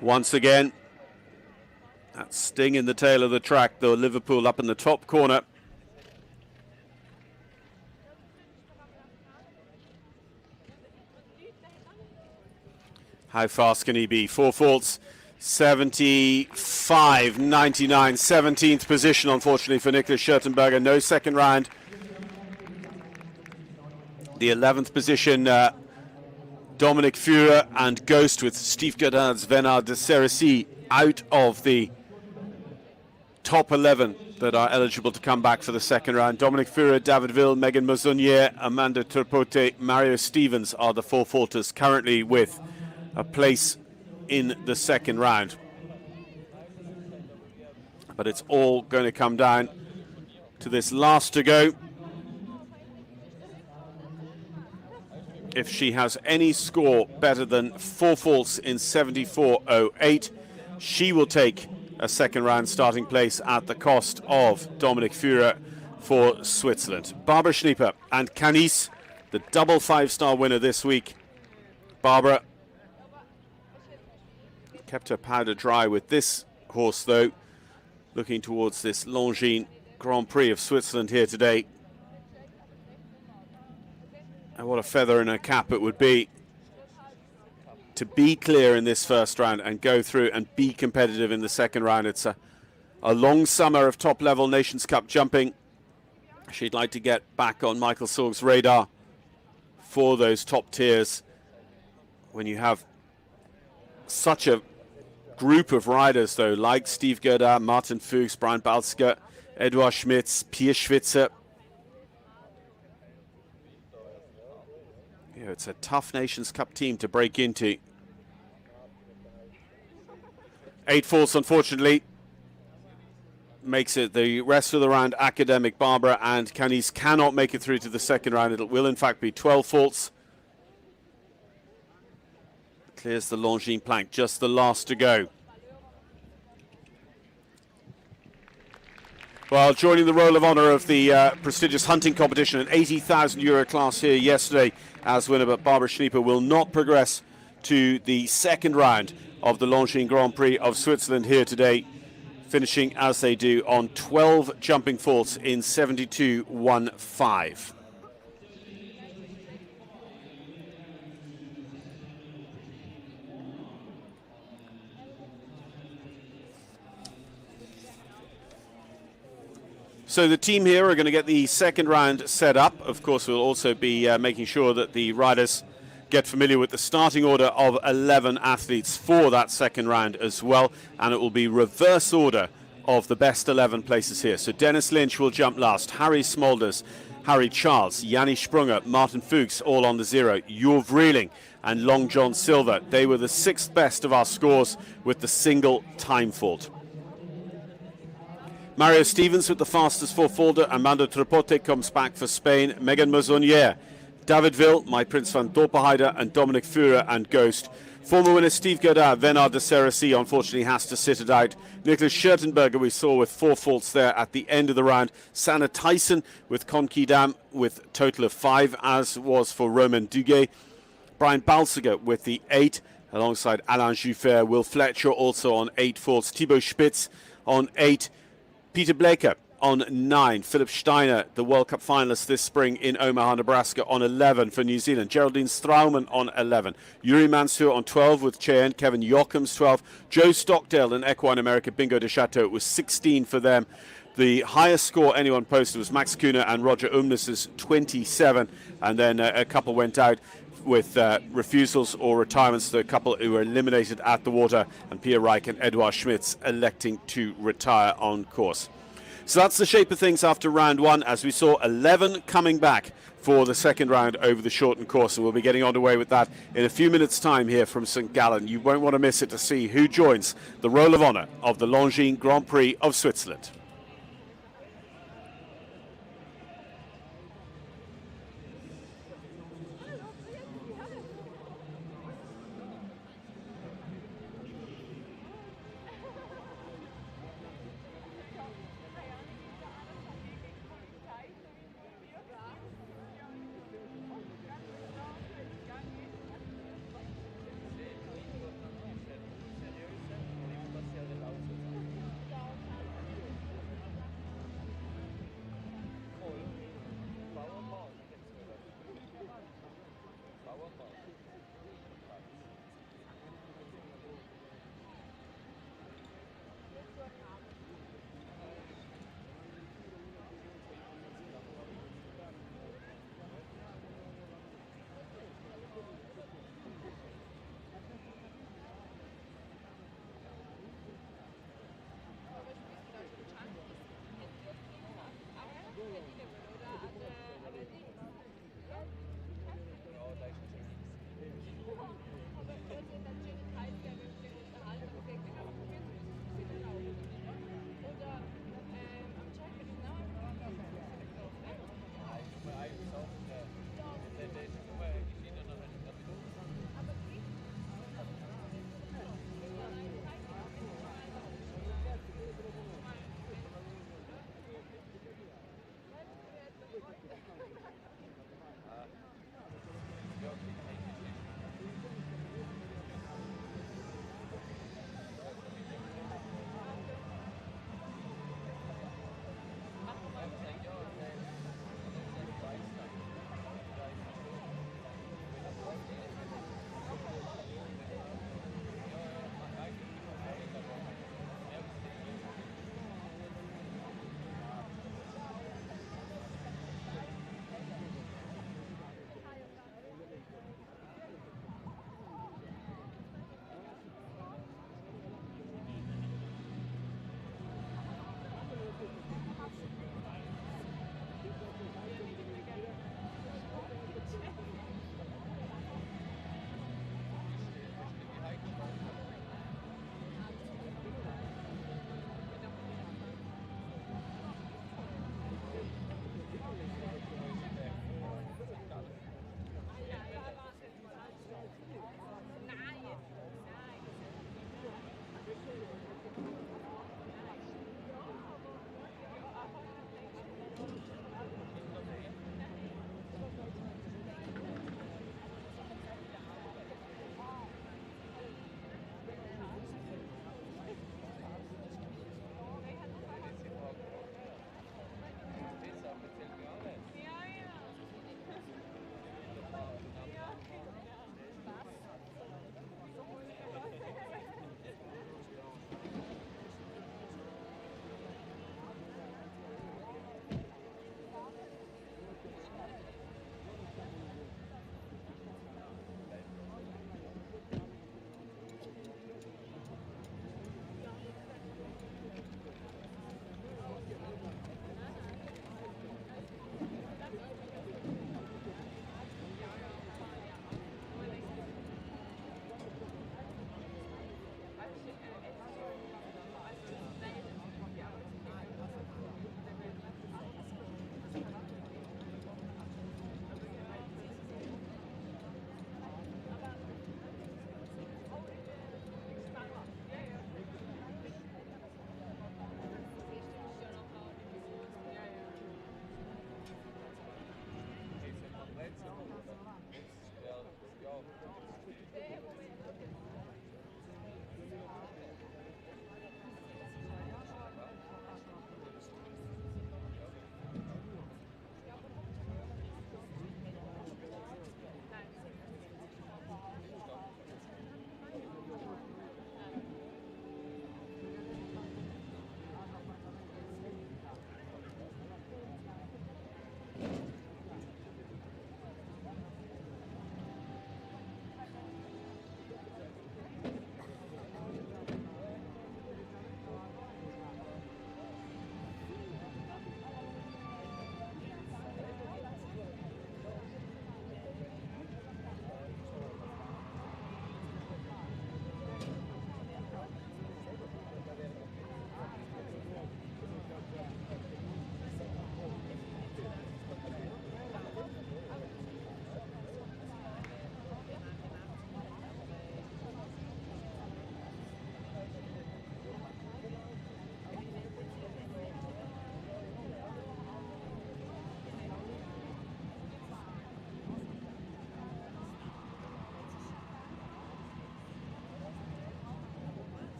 Once again, that sting in the tail of the track, though. Liverpool up in the top corner. How fast can he be? 4 faults, 75, 99, 17th position, unfortunately, for Niklas Schertenberger. No second round. The 11th position, Dominic Führer and Ghost, with Steve Godin's Venard de Cerisy out of the top 11 that are eligible to come back for the second round. Dominic Führer, David Ville, Megan Maisonnier, Amanda Turpote, Mario Stevens are the 4 faulters currently with a place in the second round. But it's all going to come down to this last to go. If she has any score better than 4 faults in 74.08, she will take a second round starting place at the cost of Dominic Führer for Switzerland. Barbara Schnieper and Canis, the double 5-star winner this week. Barbara kept her powder dry with this horse, though, looking towards this Longines Grand Prix of Switzerland here today. And what a feather in her cap it would be to be clear in this first round and go through and be competitive in the second round. It's a long summer of top-level Nations Cup jumping. She'd like to get back on Michael Sorg's radar for those top tiers when you have such a group of riders, though, like Steve Godin, Martin Fuchs, Brian Balsker, Eduard Schmitz, Pierre Schwitzer. You know, it's a tough Nations Cup team to break into. 8 faults, unfortunately, makes it the rest of the round academic. Barbara and Canis cannot make it through to the second round. It will, in fact, be 12 faults. Clears the Longines plank, just the last to go. Well, joining the roll of honour of the prestigious hunting competition, an €80,000 class here yesterday as winner, but Barbara Schnieper will not progress to the second round of the Longines Grand Prix of Switzerland here today, finishing as they do on 12 jumping faults in 72.15. So the team here are going to get the second round set up. Of course, we'll also be making sure that the riders get familiar with the starting order of 11 athletes for that second round as well. And it will be reverse order of the best 11 places here. So Dennis Lynch will jump last. Harry Smulders, Harry Charles, Yanni Sprunger, Martin Fuchs, all on the 0. Jurv Reeling and Long John Silver. They were the 6th best of our scores with the single time fault. Mario Stevens with the fastest 4-faulter. Amanda Trepote comes back for Spain. Megan Maisonnier, David Ville, My Prince van Dorpenheide, and Dominic Führer and Ghost. Former winner Steve Godin, Venard de Cerisy, unfortunately has to sit it out. Niklas Schertenberger we saw with 4 faults there at the end of the round. Sanna Tyson with Conquidam with a total of 5, as was for Romain Duguay. Brian Balsiger with the 8, alongside Alain Juffert. Will Fletcher also on 8 faults. Thibaut Spitz on 8. Peter Blaker on 9. Philip Steiner, the World Cup finalist this spring in Omaha, Nebraska, on 11 for New Zealand. Geraldine Straumann on 11. Yuri Mansour on 12 with Cheyenne. Kevin Yockham's 12. Joe Stockdale and Equine America Bingo de Chateau was 16 for them. The highest score anyone posted was Max Kühne and Roger Umnis's 27, and then a couple went out with refusals or retirements. The couple who were eliminated at the water, and Pia Reich and Eduard Schmitz electing to retire on course. So that's the shape of things after round one, as we saw 11 coming back for the second round over the shortened course, and we'll be getting underway with that in a few minutes' time here from St. Gallen. You won't want to miss it to see who joins the roll of honour of the Longines Grand Prix of Switzerland.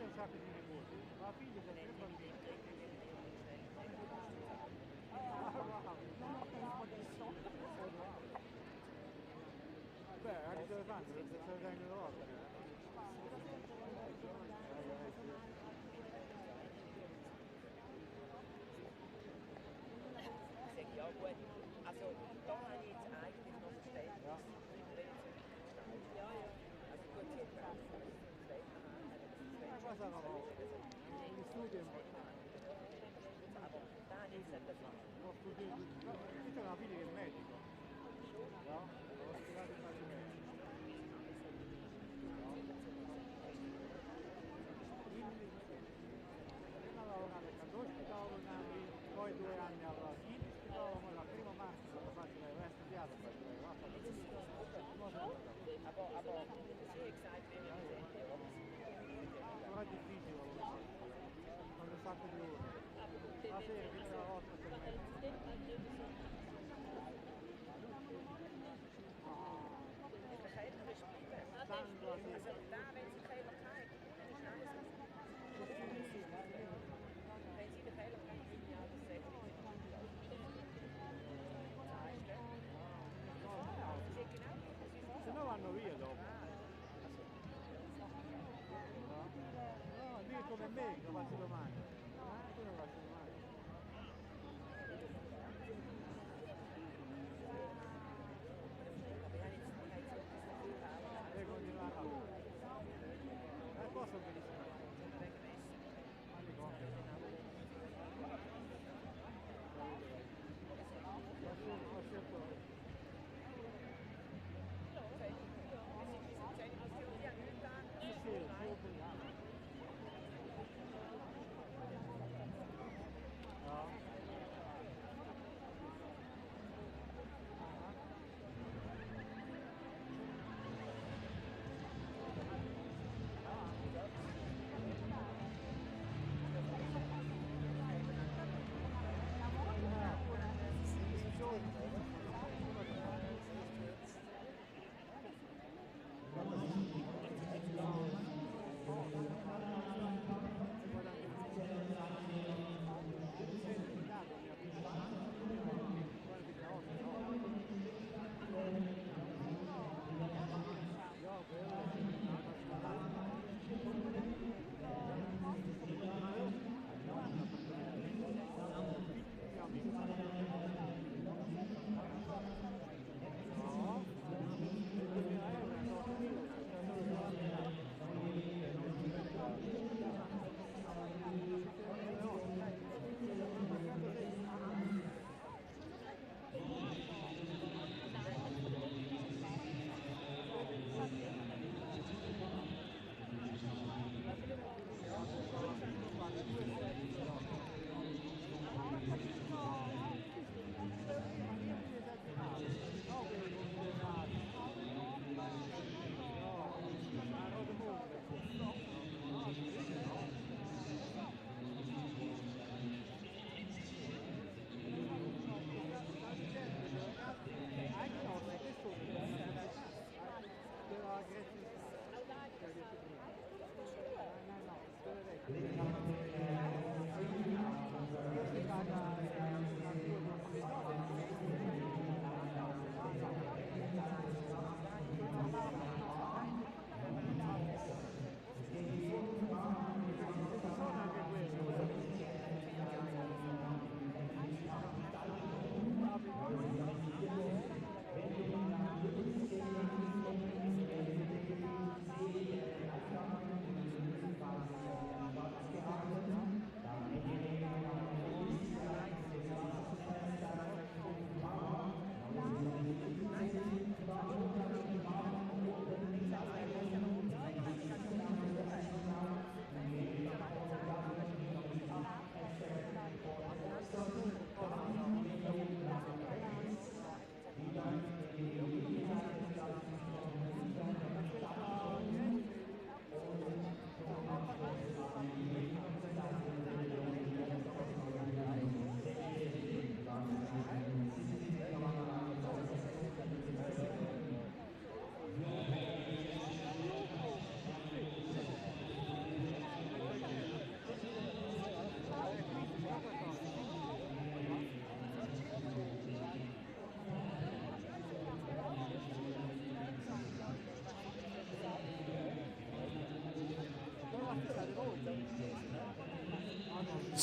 un sacco di nipoti, ma figli sono tre bambini. Beh, anche se lo fanno, se lo tengono loro. Sag ja gut, also da habe ich jetzt eigentlich noch Verständnis. Ja. Also gut, sie hat Una cosa no, gli studi è importante. aber da habe ich jetzt nicht dafür. Ho studiato, io c'è una figlia che è medico, no? Ho studiato in fare medico. Prima lavoravo all'ospedale un anno, poi 2 anni alla Solidifying, ma la prima marcia quando faccio lei, ho studiato per lei, va a fare Aber sie hat gesagt, wir müssen non è difficile con un sacco di ore. La sera fino alla 8 per me. der Keller ist bleiben. Tanto a sera. Also da, wenn sie den Keller kriegt, dann ist alles was. Wenn sie den Keller kriegt, würde ich alles sagen. Sie hat genau was sie Se no vanno via dopo. No, lì come me, lo faccio domani. Tu lo faccio domani. Devi continuare a lavorare. Posso benissimo. Ho scelto. Sì,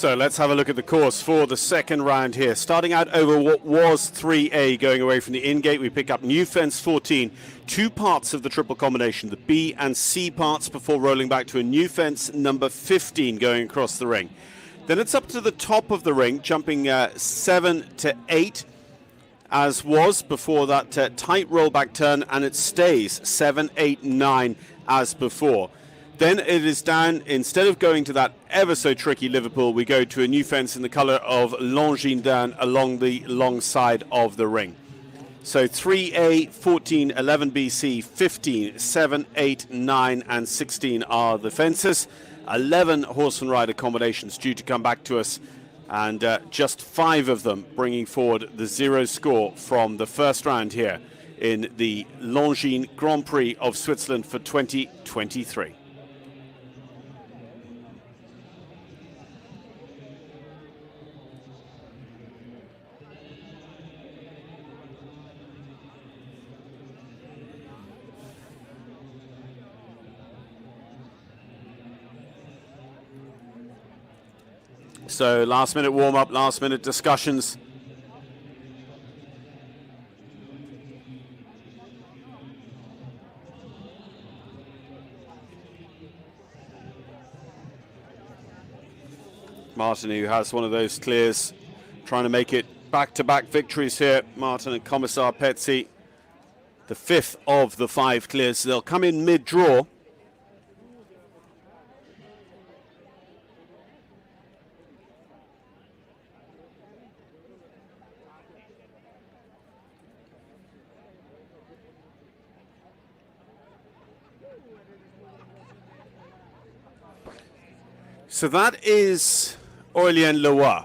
So let's have a look at the course for the second round here. Starting out over what was 3A, going away from the in-gate, we pick up new fence 14, two parts of the triple combination, the B and C parts, before rolling back to a new fence number 15 going across the ring. Then it's up to the top of the ring, jumping 7 to 8, as was before that tight rollback turn, and it stays 7, 8, 9 as before. Then it is down, instead of going to that ever so tricky Liverpool, we go to a new fence in the colour of Longines down along the long side of the ring. So 3A, 14, 11BC, 15, 7, 8, 9 and 16 are the fences. 11 horse and rider combinations due to come back to us, and just 5 of them bringing forward the 0 score from the first round here in the Longines Grand Prix of Switzerland for 2023. So last minute warm-up, last minute discussions. Martin, who has one of those clears, trying to make it back-to-back victories here. Martin and Commissar Petsy, the 5th of the 5 clears. They'll come in mid-draw. So that is Aurélien Leroy.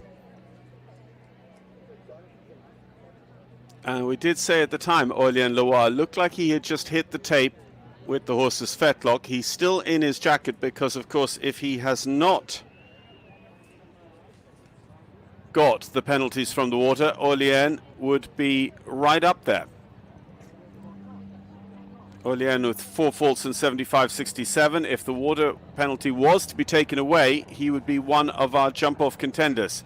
And we did say at the time, Aurélien Leroy looked like he had just hit the tape with the horse's fetlock. He's still in his jacket because, of course, if he has not got the penalties from the water, Aurélien would be right up there. Aurélien with 4 faults and 75.67. If the water penalty was to be taken away, he would be one of our jump-off contenders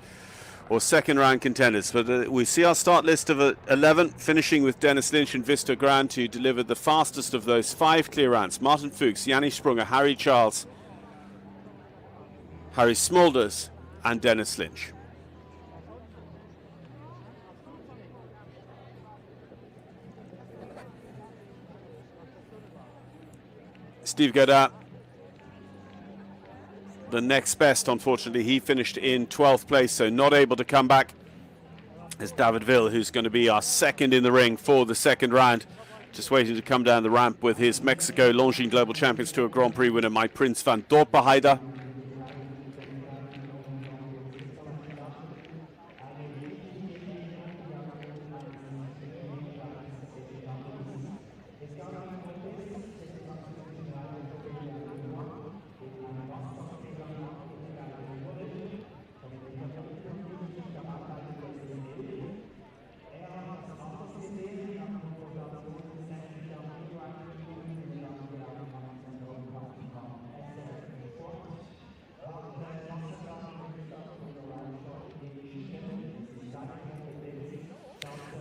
or second round contenders. But we see our start list of 11, finishing with Dennis Lynch and Vista Grand, who delivered the fastest of those 5 clear rounds. Martin Fuchs, Yanni Sprunger, Harry Charles, Harry Smulders and Dennis Lynch. Steve Godin, the next best, unfortunately, he finished in 12th place, so not able to come back. There's David Ville, who's going to be our second in the ring for the second round, just waiting to come down the ramp with his Mexico Longines Global Champions Tour Grand Prix winner, my Prince van Dorpenheide.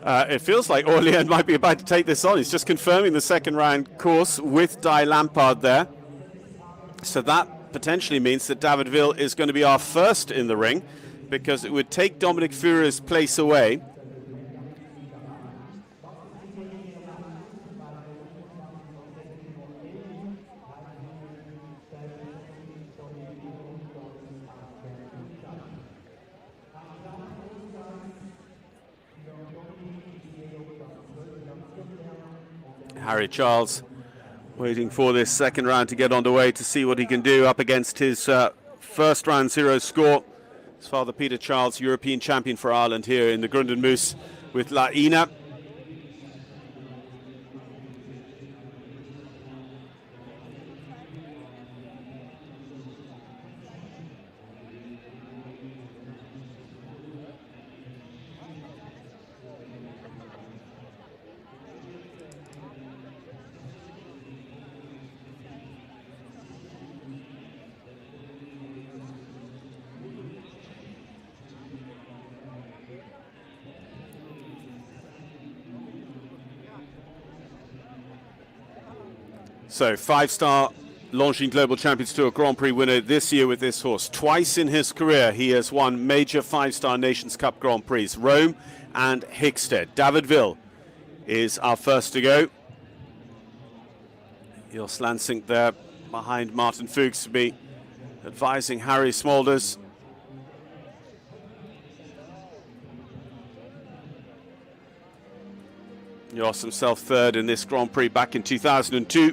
It feels like Aurélien might be about to take this on. He's just confirming the second round course with Die Lampard there. So that potentially means that David Ville is going to be our first in the ring, because it would take Dominic Fuhrer's place away. Harry Charles waiting for this second round to get underway to see what he can do up against his first round 0 score. His father, Peter Charles, European champion for Ireland here in the Grunden Moose with La Ina. So 5-star Longines Global Champions Tour Grand Prix winner this year with this horse. Twice in his career he has won major 5-star Nations Cup Grand Prix, Rome and Hickstead. Davidville is our first to go. Jos Lansing there behind Martin Fuchs to be advising Harry Smulders. Jos himself third in this Grand Prix back in 2002.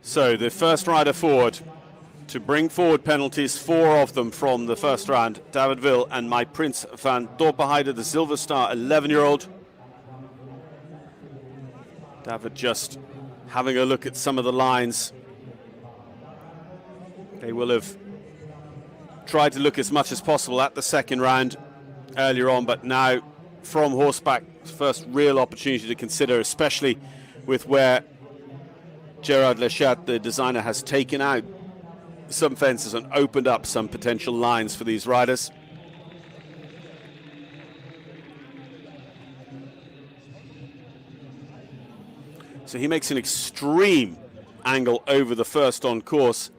So the first rider forward to bring forward penalties, 4 of them from the first round. Davidville and My Prince van Dorpenheide, the Silver Star 11-year-old. David just having a look at some of the lines. They will have tried to look as much as possible at the second round earlier on, but now from horseback, first real opportunity to consider, especially with where Gerard Lechat, the designer, has taken out some fences and opened up some potential lines for these riders. So he makes an extreme angle over the first on course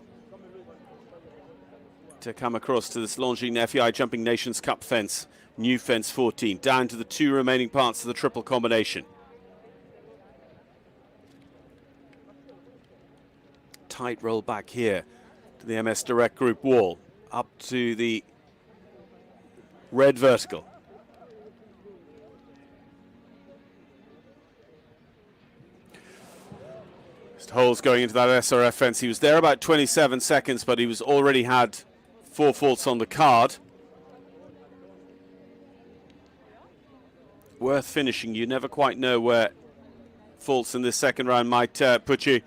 to come across to this Longines FEI Jumping Nations Cup fence, new fence 14, down to the 2 remaining parts of the triple combination. Tight roll back here to the MS Direct Group wall, up to the red vertical. Just holes going into that SRF fence. He was there about 27 seconds, but he was already had 4 faults on the card. Worth finishing. You never quite know where faults in this second round might put you.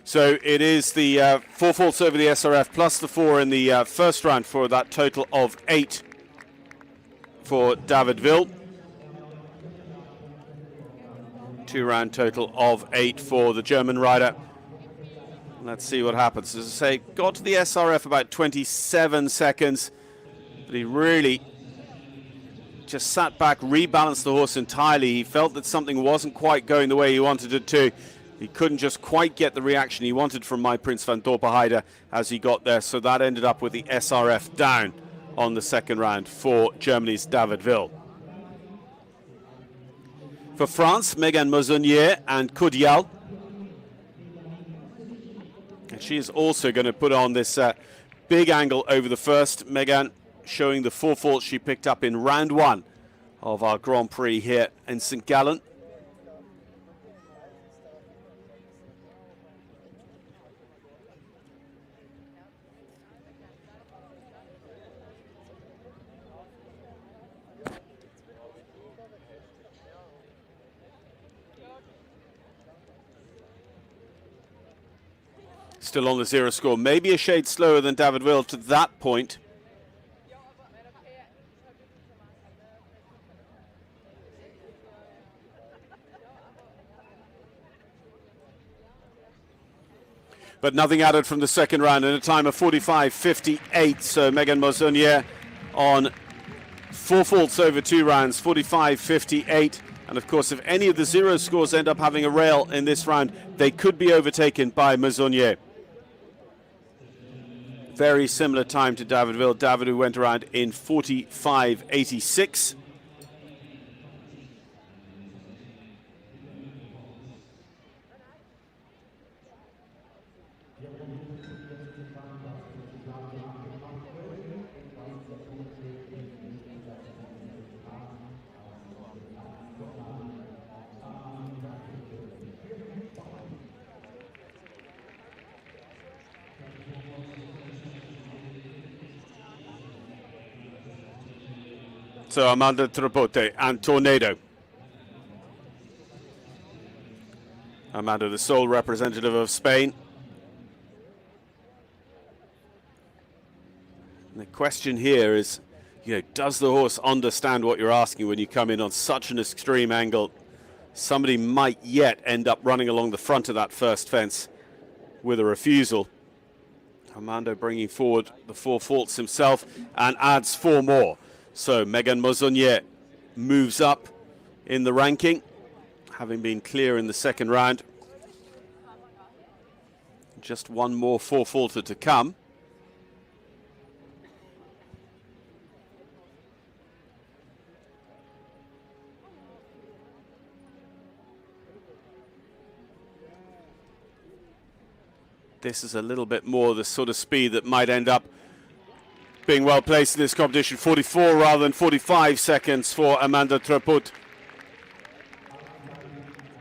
So it is the 4 faults over the SRF plus the 4 in the first round for that total of 8 for Davidville. 2-round total of 8 for the German rider. Let's see what happens. As I say, got to the SRF about 27 seconds, but he really just sat back, rebalanced the horse entirely. He felt that something wasn't quite going the way he wanted it to. He couldn't just quite get the reaction he wanted from My Prince van Dorpenheide as he got there, so that ended up with the SRF down on the second round for Germany's Davidville. For France, Megan Mauzonnier and Cordial. And she is also going to put on this big angle over the first. Megan showing the 4 faults she picked up in round 1 of our Grand Prix here in St.Gallen. Still on the 0 score, maybe a shade slower than Davidville to that point. But nothing added from the second round in a time of 45.58. So Megan Mauzonnier on 4 faults over 2 rounds, 45.58. And of course, if any of the 0 scores end up having a rail in this round, they could be overtaken by Mauzonnier. Very similar time to Davidville. David, who went around in 45.86. So Amanda Trapote and Tornado. Amanda, the sole representative of Spain. And the question here is, You know, does the horse understand what you're asking when you come in on such an extreme angle? Somebody might yet end up running along the front of that first fence with a refusal. Armando bringing forward the 4 faults himself and adds 4 more. So Megan Mozonier moves up in the ranking, having been clear in the second round. Just 1 more 4 faulter to come. This is a little bit more the sort of speed that might end up being well placed in this competition. 44 rather than 45 seconds for Amanda Treput.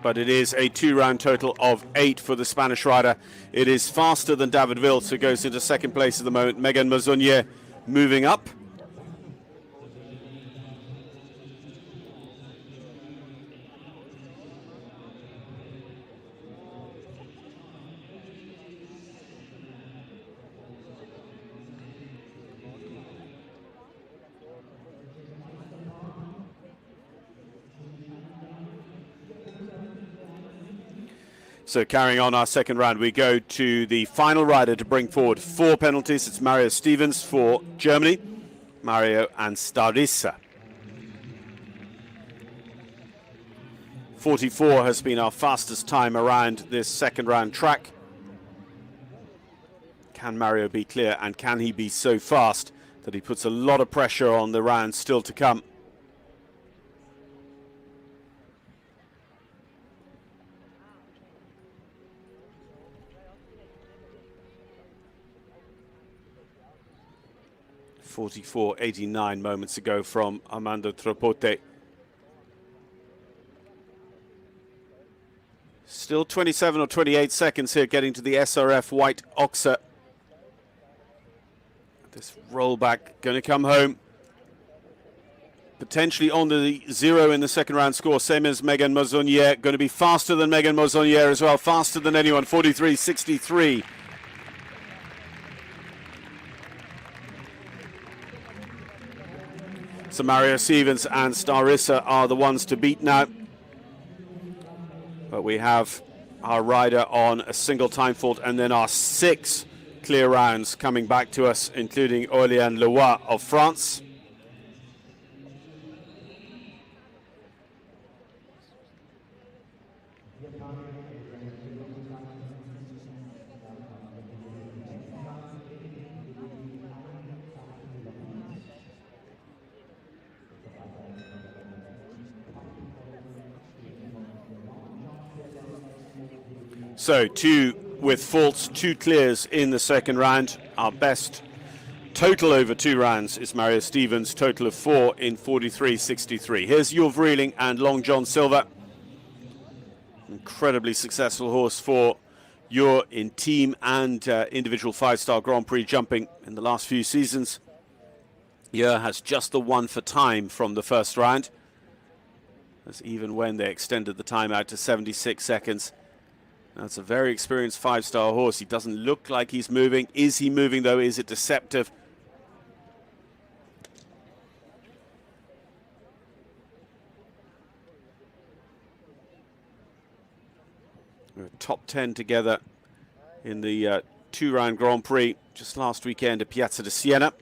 But it is a 2-round total of 8 for the Spanish rider. It is faster than David Wills, who goes into second place at the moment. Megan Mozonier moving up. So carrying on our second round, we go to the final rider to bring forward 4 penalties. It's Mario Stevens for Germany, Mario and Starissa. 44 has been our fastest time around this second round track. Can Mario be clear, and can he be so fast that he puts a lot of pressure on the round still to come? .44.89 moments ago from Armando Tropote. Still 27 or 28 seconds here getting to the SRF White Oxer. This rollback going to come home. Potentially on the 0 in the second round score, same as Megan Mozonier. Going to be faster than Megan Mozonier as well, faster than anyone, 43.63. So Mario Stevens and Starissa are the ones to beat now. But we have our rider on a single time fault, and then our 6 clear rounds coming back to us, including Aurélien Leroy of France. So 2 with faults, 2 clears in the second round. Our best total over 2 rounds is Mario Stevens, total of 4 in 43.63. Here's Jules Vreeling and Long John Silver. Incredibly successful horse for Jure in team and individual 5-star Grand Prix jumping in the last few seasons. Jure has just the 1 for time from the first round. That's even when they extended the time out to 76 seconds. That's a very experienced 5-star horse. He doesn't look like he's moving. Is he moving, though? Is it deceptive? We're top 10 together in the 2-round Grand Prix just last weekend at Piazza di Siena.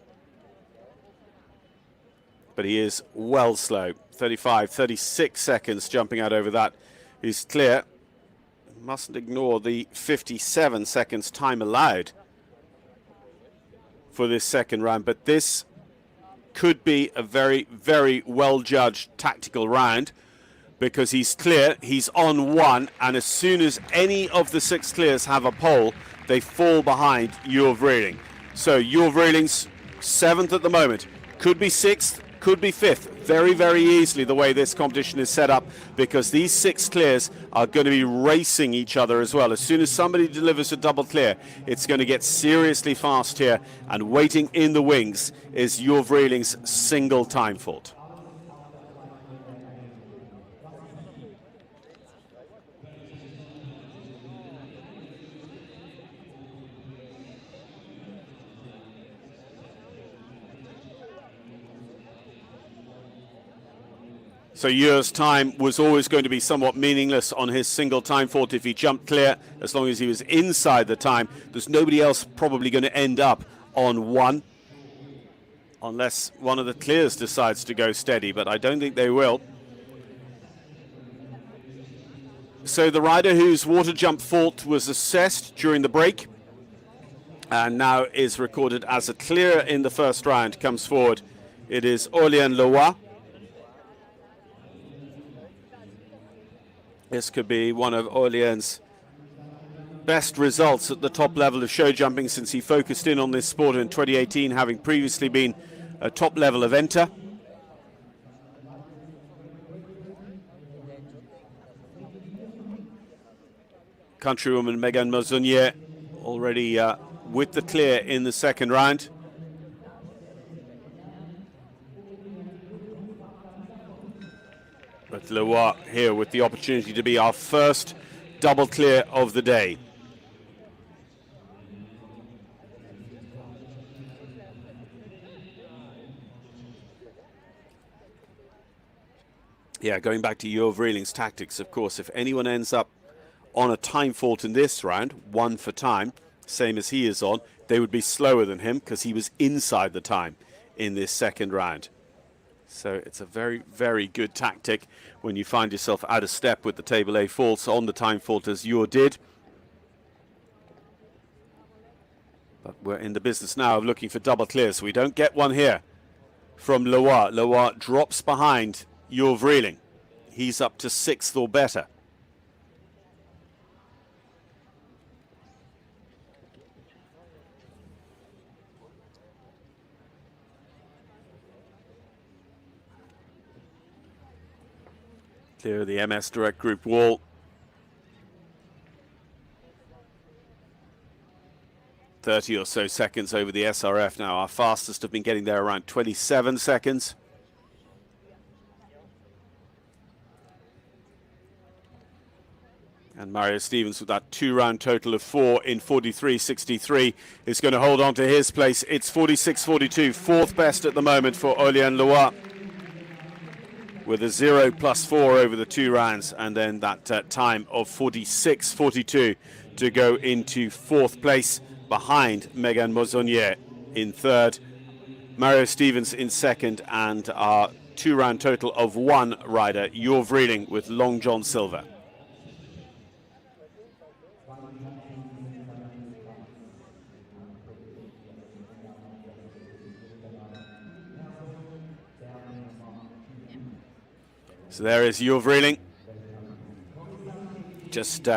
But he is well slow. 35, 36 seconds jumping out over that. He's clear. Mustn't ignore the 57 seconds time allowed for this second round, but this could be a very, very well-judged tactical round because he's clear, he's on 1, and as soon as any of the 6 clears have a pole, they fall behind Jules Vreeling. So Jules Vreeling's 7th at the moment, could be 6th, could be 5th, very, very easily the way this competition is set up, because these 6 clears are going to be racing each other as well. As soon as somebody delivers a double clear, it's going to get seriously fast here, and waiting in the wings is Jules Vreeling's single time fault. So Yu's time was always going to be somewhat meaningless on his single time fault if he jumped clear. As long as he was inside the time, there's nobody else probably going to end up on one, unless one of the clears decides to go steady, but I don't think they will. So the rider whose water jump fault was assessed during the break and now is recorded as a clear in the first round comes forward. It is Aurélien Leroy. This could be one of Aurelien's best results at the top level of show jumping since he focused in on this sport in 2018, having previously been a top level eventer. Countrywoman Megan Mauzonnier already with the clear in the second round. But Leroy here with the opportunity to be our first double clear of the day. Yeah, going back to Jo Vreeling's tactics, of course, if anyone ends up on a time fault in this round, one for time, same as he is on, they would be slower than him because he was inside the time in this second round. So it's a very, very good tactic when you find yourself out of step with the table A faults on the time fault as Jo did. But we're in the business now of looking for double clears. We don't get one here from Leroy. Leroy drops behind Jo Vreeling. He's up to 6th or better. Clear of the MS Direct Group wall. 30 or so seconds over the SRF now. Our fastest have been getting there around 27 seconds. And Mario Stevens with that 2-round total of 4 in 43.63 is going to hold on to his place. It's 46.42, 4th best at the moment for Aurélien Leroy, with a 0 + 4 over the 2 rounds, and then that time of 46.42 to go into 4th place behind Megan Mauzonnier in 3rd, Mario Stevens in 2nd, and our 2-round total of 1 rider, Jo Vreeling with Long John Silver. So there is Jo Vreeling, just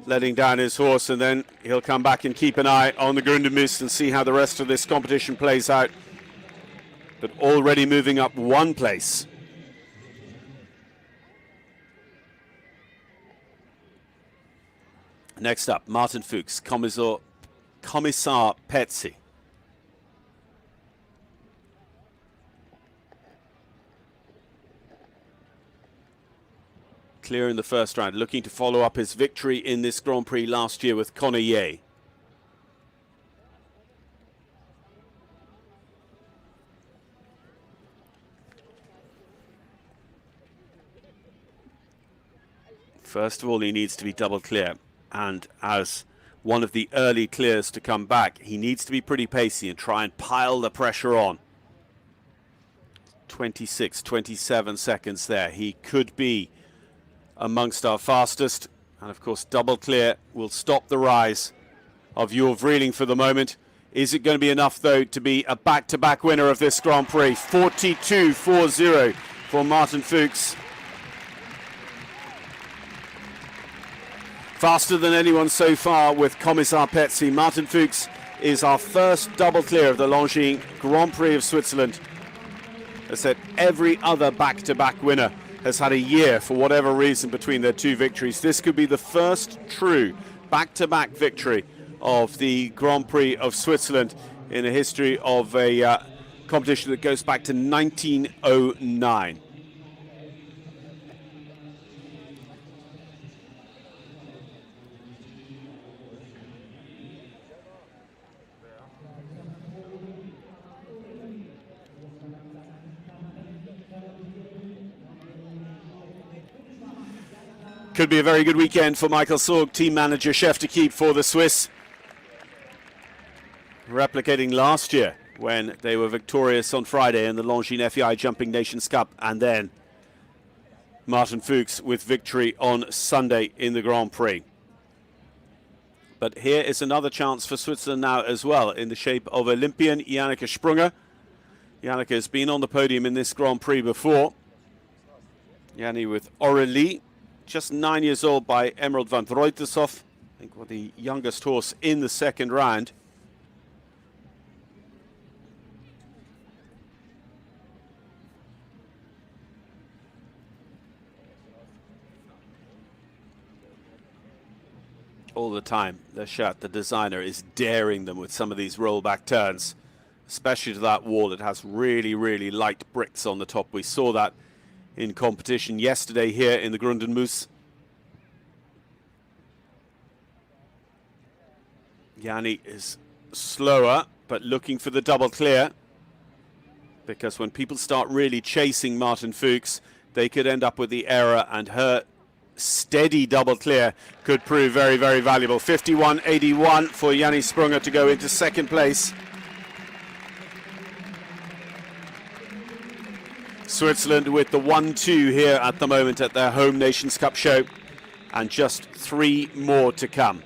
letting down his horse, and then he'll come back and keep an eye on the Grundemus and see how the rest of this competition plays out. But already moving up 1 place. Next up, Martin Fuchs, Kommissar Petsy. Clear in the first round, looking to follow up his victory in this Grand Prix last year with Conor Ye. First of all, he needs to be double clear, and as one of the early clears to come back, he needs to be pretty pacey and try and pile the pressure on. 26, 27 seconds there. He could be amongst our fastest, and of course double clear will stop the rise of Jo Vreeling for the moment. Is it going to be enough though to be a back-to-back winner of this Grand Prix? 42.40 for Martin Fuchs. Faster than anyone so far with Kommissar Petsy. Martin Fuchs is our first double clear of the Longines Grand Prix of Switzerland. As said, every other back-to-back winner has had a year for whatever reason between their 2 victories. This could be the first true back-to-back victory of the Grand Prix of Switzerland in a history of a competition that goes back to 1909. Could be a very good weekend for Michael Sorg, team manager, chef to keep for the Swiss. Replicating last year when they were victorious on Friday in the Longines FEI Jumping Nations Cup, and then Martin Fuchs with victory on Sunday in the Grand Prix. But here is another chance for Switzerland now as well, in the shape of Olympian Janneke Sprunger. Janneke has been on the podium in this Grand Prix before. Janni with Aurélie, just 9 years old by Emerald van Reutershoff. I think the youngest horse in the second round. All the time, the designer, is daring them with some of these rollback turns, especially to that wall. It has really, really light bricks on the top. We saw that in competition yesterday here in the Grundenmoos. Janni is slower, but looking for the double clear, because when people start really chasing Martin Fuchs, they could end up with the error, and her steady double clear could prove very, very valuable. 51.81 for Janni Sprunger to go into second place. Switzerland with the 1-2 here at the moment at their home Nations Cup show, and just 3 more to come.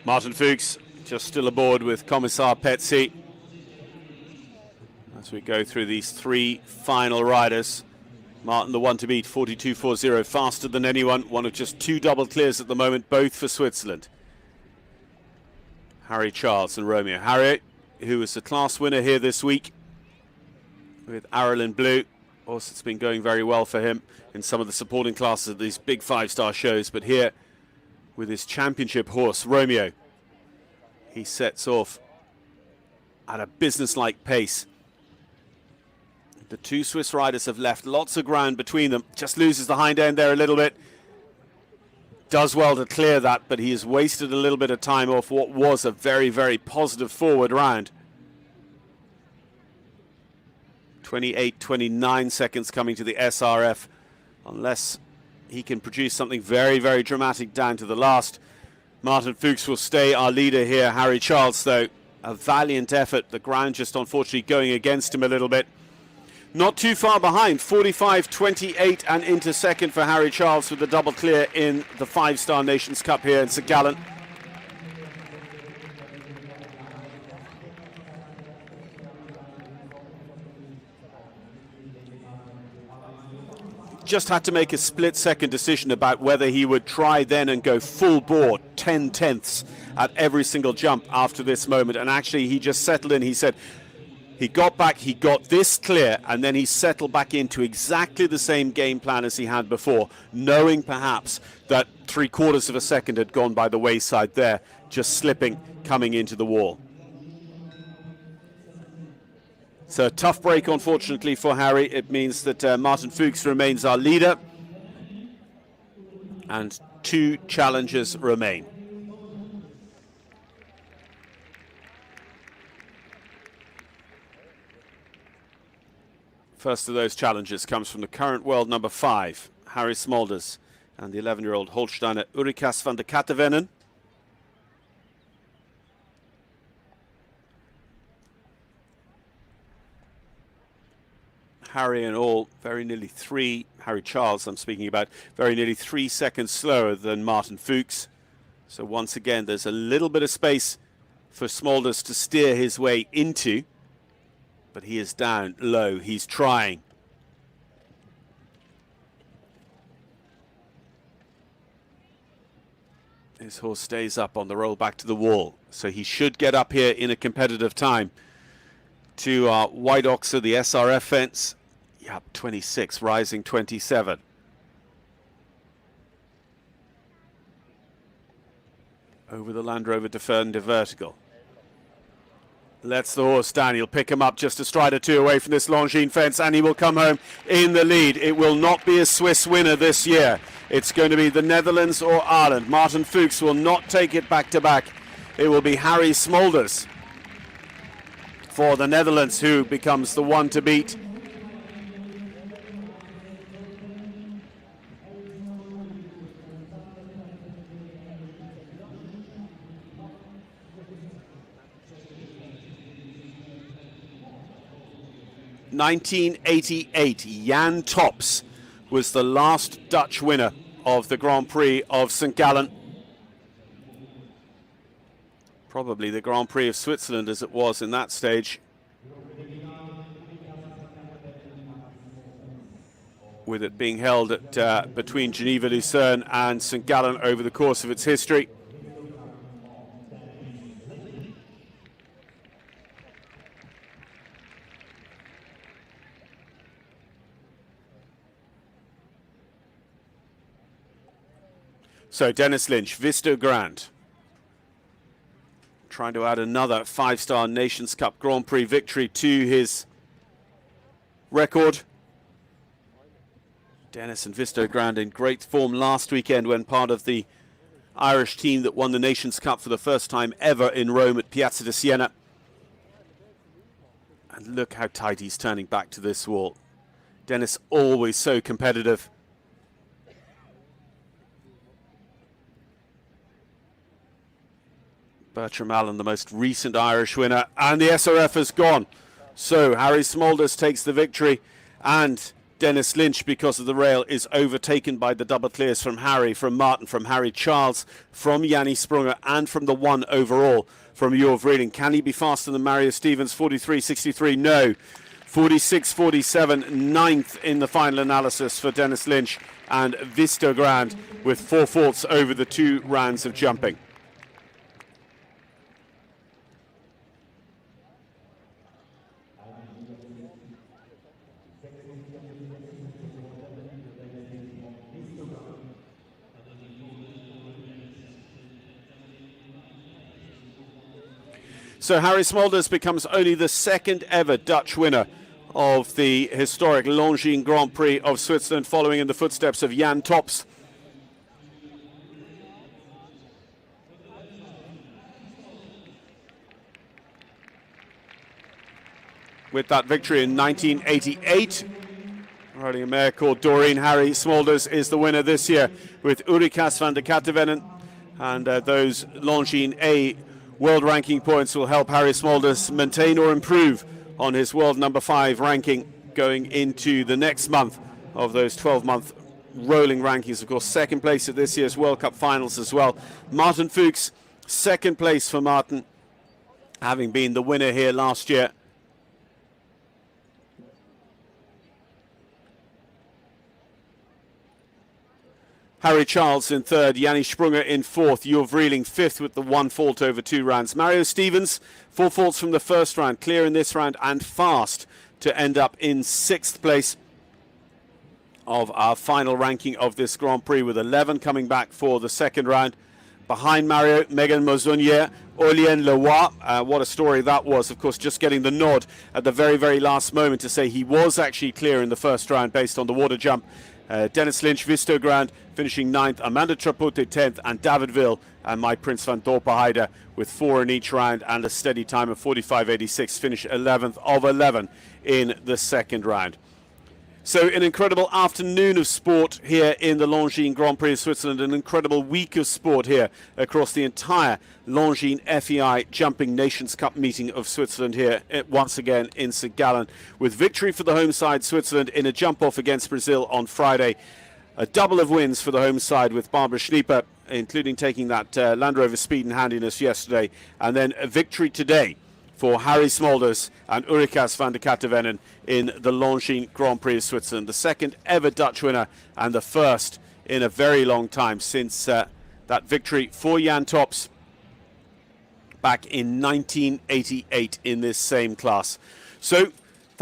Martin Fuchs just still aboard with Commissar Petsy as we go through these 3 final riders. Martin, the one to beat, 42.40, faster than anyone. One of just 2 double clears at the moment, both for Switzerland. Harry Charles and Romeo. Harry, who was the class winner here this week with Arlen Blue. Also, it's been going very well for him in some of the supporting classes of these big 5-star shows. But here, with his championship horse, Romeo, he sets off at a business-like pace. The 2 Swiss riders have left lots of ground between them. Just loses the hind end there a little bit. Does well to clear that, but he has wasted a little bit of time off what was a very, very positive forward round. 28.29 seconds coming to the SRF, unless he can produce something very, very dramatic down to the last. Martin Fuchs will stay our leader here. Harry Charles, though, a valiant effort. The ground just unfortunately going against him a little bit. Not too far behind, 45.28 and into second for Harry Charles with the double clear in the 5-star Nations Cup here in St.Gallen. Just had to make a split-second decision about whether he would try then and go full bore, 10 tenths at every single jump after this moment. And actually, he just settled in. He said he got back, he got this clear, and then he settled back into exactly the same game plan as he had before, knowing perhaps that 3/4 of a second had gone by the wayside there, just slipping, coming into the wall. So a tough break, unfortunately, for Harry. It means that Martin Fuchs remains our leader, and 2 challenges remain. First of those challenges comes from the current world number 5, Harry Smulders, and the 11-year-old Holsteiner Ulrikas van der Kattenvenen. Harry and all very nearly 3, Harry Charles I'm speaking about, very nearly 3 seconds slower than Martin Fuchs. So once again, there's a little bit of space for Smulders to steer his way into, but he is down low, he's trying. His horse stays up on the roll back to the wall, so he should get up here in a competitive time to White Oxer, the SRF fence. Yep, 26, rising 27. Over the Land Rover Defender Vertical. Lets the horse down. He'll pick him up just a stride or two away from this Longines fence, and he will come home in the lead. It will not be a Swiss winner this year. It's going to be the Netherlands or Ireland. Martin Fuchs will not take it back to back. It will be Harry Smolders for the Netherlands, who becomes the one to beat. (1988), Jan Tops was the last Dutch winner of the Grand Prix of St. Gallen. Probably the Grand Prix of Switzerland as it was in that stage, with it being held at between Geneva, Lucerne and St. Gallen over the course of its history. So Dennis Lynch, Visto Grand, trying to add another 5-star Nations Cup Grand Prix victory to his record. Dennis and Visto Grand in great form last weekend when part of the Irish team that won the Nations Cup for the first time ever in Rome at Piazza di Siena. And look how tight he's turning back to this wall. Dennis always so competitive. Bertram Allen, the most recent Irish winner, and the SRF has gone. So Harry Smolders takes the victory, and Dennis Lynch, because of the rail, is overtaken by the double clears from Harry, from Martin, from Harry Charles, from Yanni Sprunger, and from the one overall from Jorv Reading. Can he be faster than Mario Stevens? 43.63, no. 46.47, ninth in the final analysis for Dennis Lynch, and Visto Grand with 4 faults over the 2 rounds of jumping. So Harry Smolders becomes only the 2nd ever Dutch winner of the historic Longines Grand Prix of Switzerland, following in the footsteps of Jan Tops. With that victory in 1988, riding a mare called Doreen, Harry Smolders is the winner this year with Ulrikas van der Kattenvenen, and those Longines A world ranking points will help Harry Smolders maintain or improve on his world number 5 ranking going into the next month of those 12-month rolling rankings. Of course, 2nd place at this year's World Cup finals as well. Martin Fuchs, 2nd place for Martin, having been the winner here last year. Harry Charles in 3rd, Yanni Sprunger in 4th, Jorv Reading 5th with the 1 fault over 2 rounds. Mario Stevens, 4 faults from the first round, clear in this round and fast to end up in 6th place of our final ranking of this Grand Prix, with 11 coming back for the 2nd round. Behind Mario, Megan Mozonier, Aurélien Leroy. What a story that was. Of course, just getting the nod at the very, very last moment to say he was actually clear in the first round based on the water jump. Dennis Lynch, Visto Grand finishing 9th, Amanda Trapote 10th, and David Ville and my Prince van Dorpenheide with 4 in each round and a steady time of 45.86, finish 11th of 11 in the 2nd round. So an incredible afternoon of sport here in the Longines Grand Prix of Switzerland, an incredible week of sport here across the entire Longines FEI Jumping Nations Cup meeting of Switzerland here once again in St. Gallen, with victory for the home side Switzerland in a jump-off against Brazil on Friday. A double of wins for the home side with Barbara Schnieper, including taking that Land Rover Speed and Handiness yesterday, and then a victory today for Harry Smolders and Ulrikas van der Kattenvenen in the Longines Grand Prix of Switzerland. The 2nd ever Dutch winner and the 1st in a very long time since that victory for Jan Tops back in 1988 in this same class. So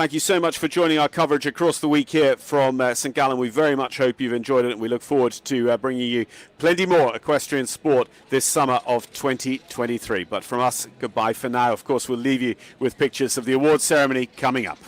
thank you so much for joining our coverage across the week here from St. Gallen. We very much hope you've enjoyed it, and we look forward to bringing you plenty more equestrian sport this summer of 2023. But from us, goodbye for now. Of course, we'll leave you with pictures of the awards ceremony coming up.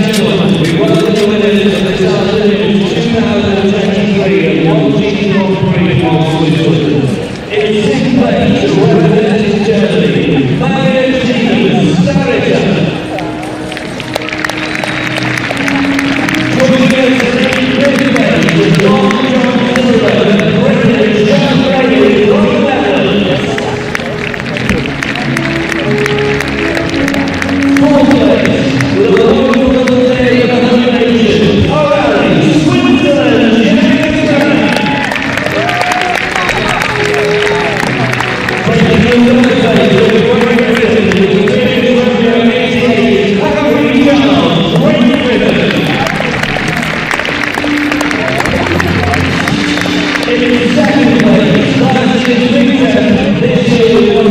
gentlemen, we welcome the winners of this afternoon's 2023 Longines Grand Prix of Switzerland. In sixth place, representing Germany, Longines joining us in fifth place with long jump silver, representing Germany from the Netherlands. Fourth place, with a long day of elimination, Finalizing, Switzerland, in second place, last year's victor, this year was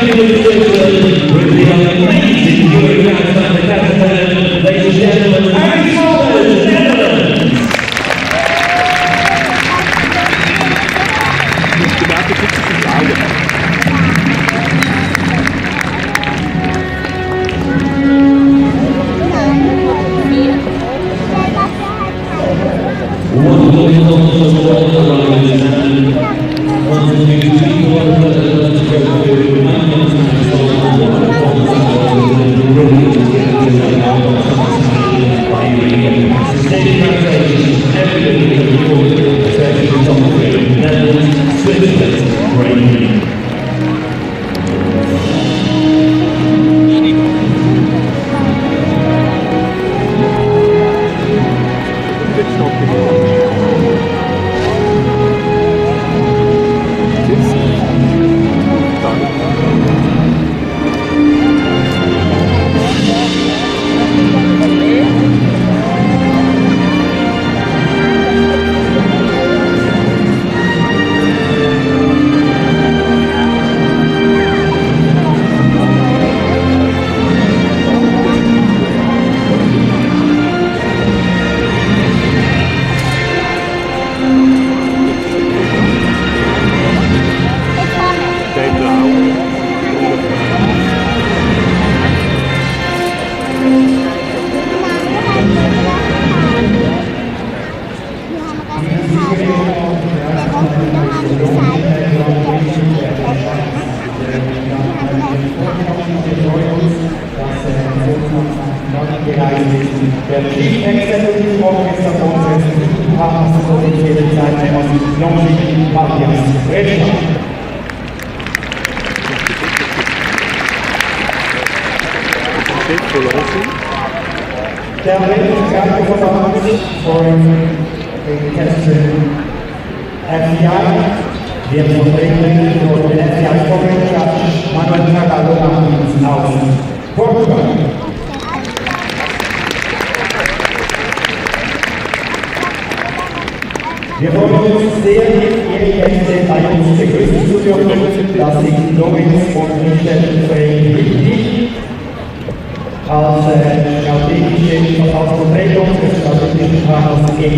Qualification, with the amazing new account of the contender, ladies and gentlemen, Netherlands. Der Chief Executive Officer von Partnersolidität Longines Der Weltverband von Testen FBI wird vertreten durch den FBI-Vorsitzenden Manuel aus Portugal. Wir freuen uns sehr, Ihre Gäste bei uns begrüßen zu dürfen. Das sind Longines und Michel wichtig. Als strategische Vertragsvertretung des strategischen Partners Prix,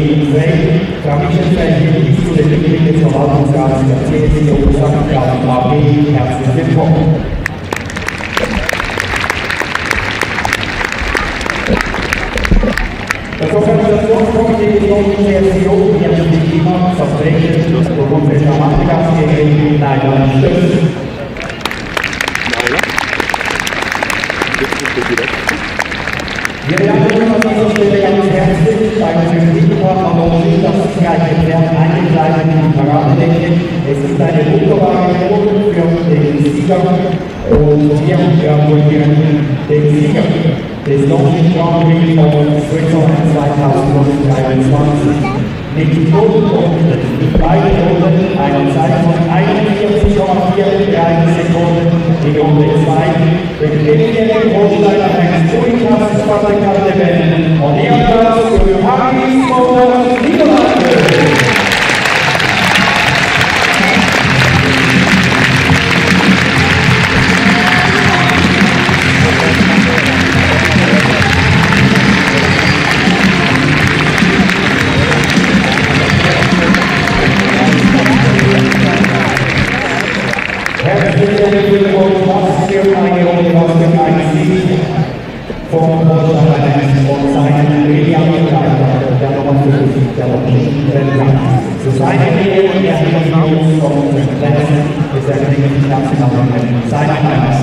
Frau Michel ist zu den Mitgliedern des Verwaltungsrats der CSU St.Gallen AG. Herzlich willkommen. Das Organisationskomitee der CSU wird sich immer vertreten durch unsere charmante Gastgeberin Leila Stöß. Wir bedanken uns an dieser Stelle ganz herzlich bei unserem Liederpartner Longines, dass Sie gleich entfernt eingekleidet in die Paradedecke. Es ist eine wunderbare Runde für den Sieger und wir gratulieren den Sieger des Longines Grand Prix von Switzerland 2023. Mit Notenpunkten in beiden Runden einer Zeit von 41,43 Sekunden in Runde 2 den vierjährigen Großleiter eines Uniklassensfabrikant der Welt und Ehrenplatz für Paris von Niederlande. und Erhebung von Plätzen ist der nationalen Zeitplan.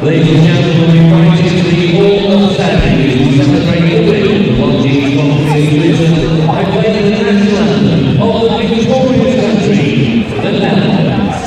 Ladies and gentlemen, we invite you to the Hall of Standing to celebrate the win of the Longines competition by playing the national anthem of the victorious country, the Netherlands.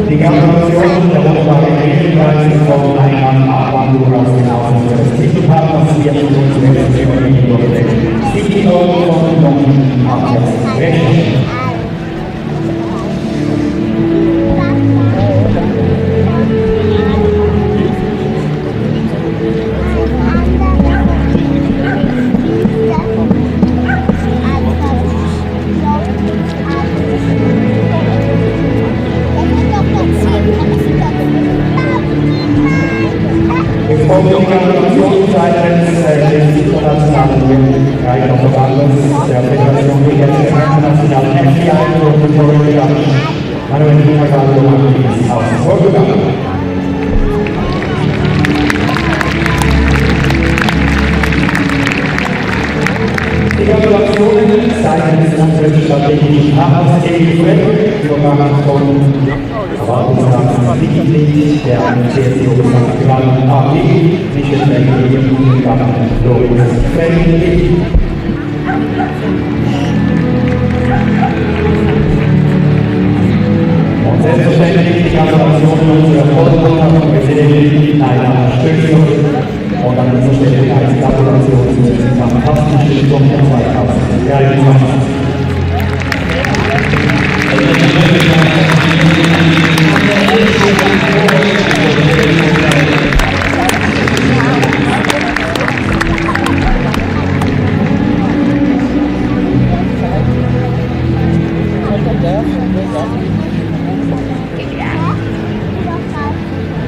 Die Gratulation der wunderbaren Regelweise von Eingang Abwandlung aus dem Haus unseres Titelpartners wird durch den CEO von Longines Recht. Die Gratulationszeit des internationalen Reiterverbandes der Föderation der internationalen FBI und Manuel ist aus Portugal. Die Gratulationen seitens unseres strategischen Partners überbracht von Mitglied der CSU St.Gallen AG, und selbstverständlich die Gratulation unserer Vorsitzenden und Präsidentin einer Stützung und an dieser Stelle eine Gratulation zu diesem fantastischen Sommer 2023.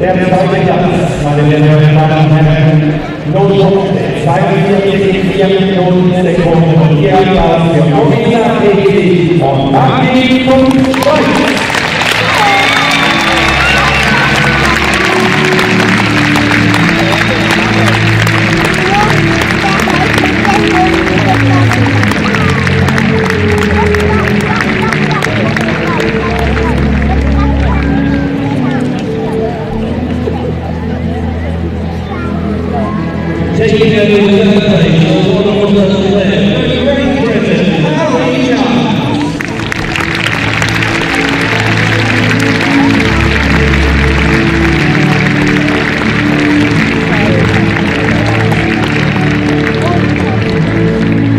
Der zweite Platz, meine sehr Damen und Herren, Notpunkt 42 Minuten Sekunden und Ihr Applaus für Kommissar von Martin Fuchs. Taking over the third place, all the Great Britain, Harry Jones.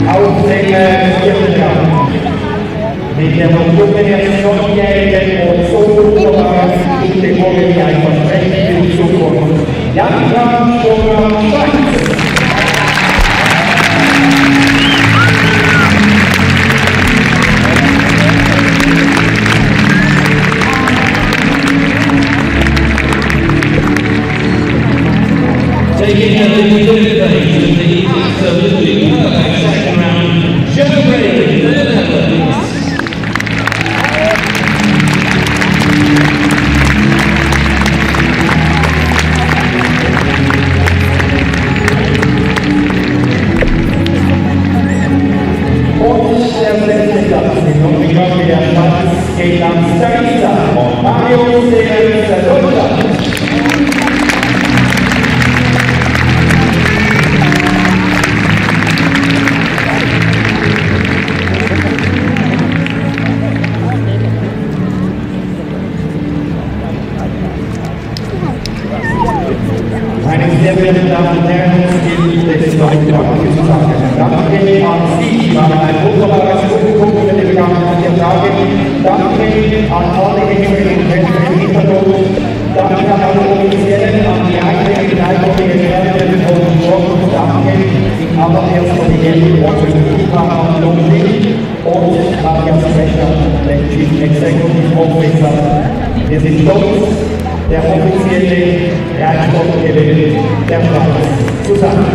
Auf den vierten Gang mit der Nomination jährigen und so wunderbaren Kategorie ein Versprechen für die Zukunft. Jan Schweiz. Taking over the third place in the Solidifying second round, Germany, the Netherlands. Und der letzte Platz, die Nominierung der Schweiz geht an St.Gallen und Mario Deutschland. wunderbares Publikum für die vergangenen 4 Tage. Danke an alle Helferinnen und Helfer im Hintergrund. Danke an alle Offiziellen, an die eigenen Leiter, die Experten von Sport. Danke in allererster Linie an Longines und Matthias Becher, den Chief Executive Officer. Wir sind stolz, der offizielle Reitsportgewinn der Schweiz zusammen.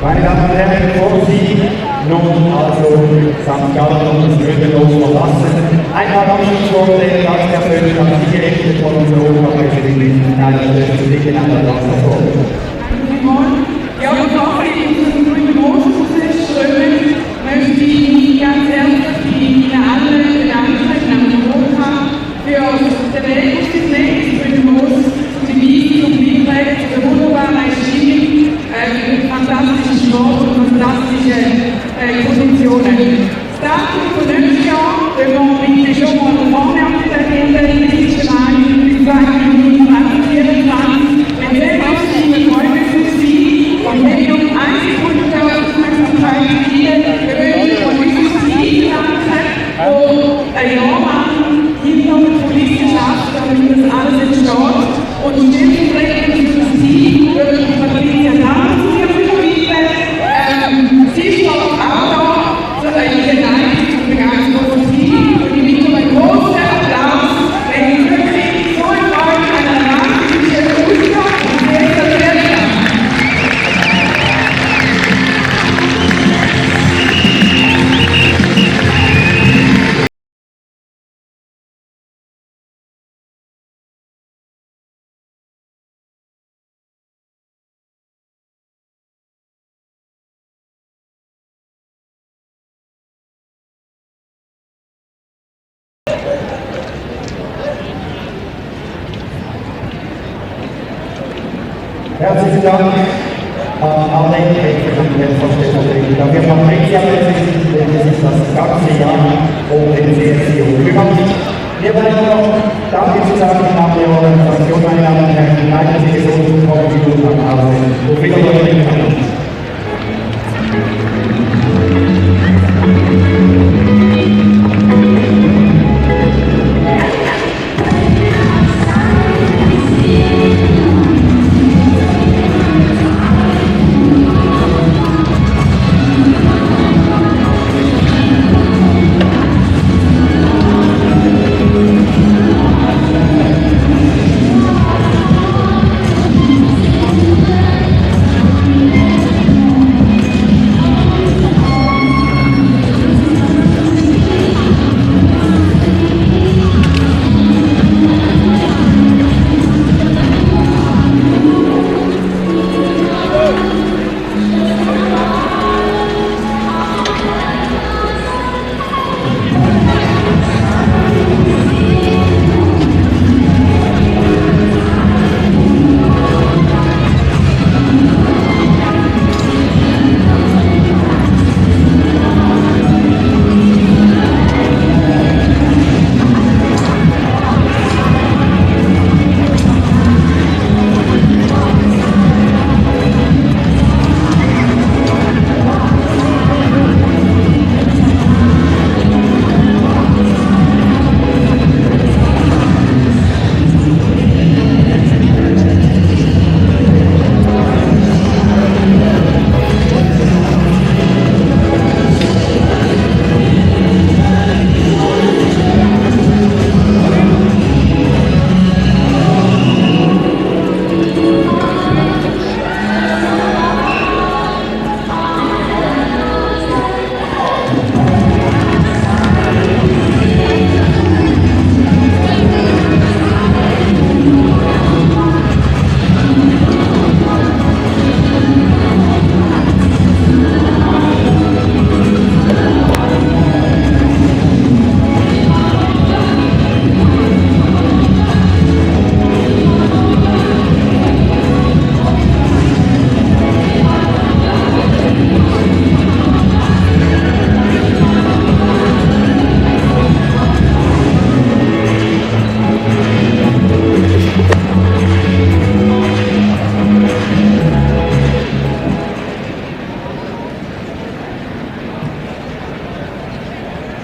Meine Damen und Herren, bevor Sie nun also St.Gallen und das Würdelos verlassen, einmal Abschlussworte ganz persönlich an Sie gerichtet von unserer Europapräsidentin einer Stößlichen an der Wasserform. Ja, bevor wir in unseren grünen Moschus strömen, möchte ich mich ganz herzlich bei Ihnen allen bedanken in Europa für den Weg auf das nächste grüne Moschus, die Weise und Beiträge zu der wunderbaren Stimmung, fantastischen Sport und fantastische Positionen. Das Datum von nächstes Jahr, wenn wir bitte schon mal vorne auf der Agenda in der 1. Mai bis 2024, wenn Sie Herzlichen Dank an alle Selbstverständlich. Da wir von Prix sind, denn es ist das ganze Jahr um den CSU kümmern. Wir wollen noch Danke zu sagen nach der Organisation, meine Damen und Herren. Bleiben Sie gesund, kommen Sie gut nach Hause. Auf Wiedersehen.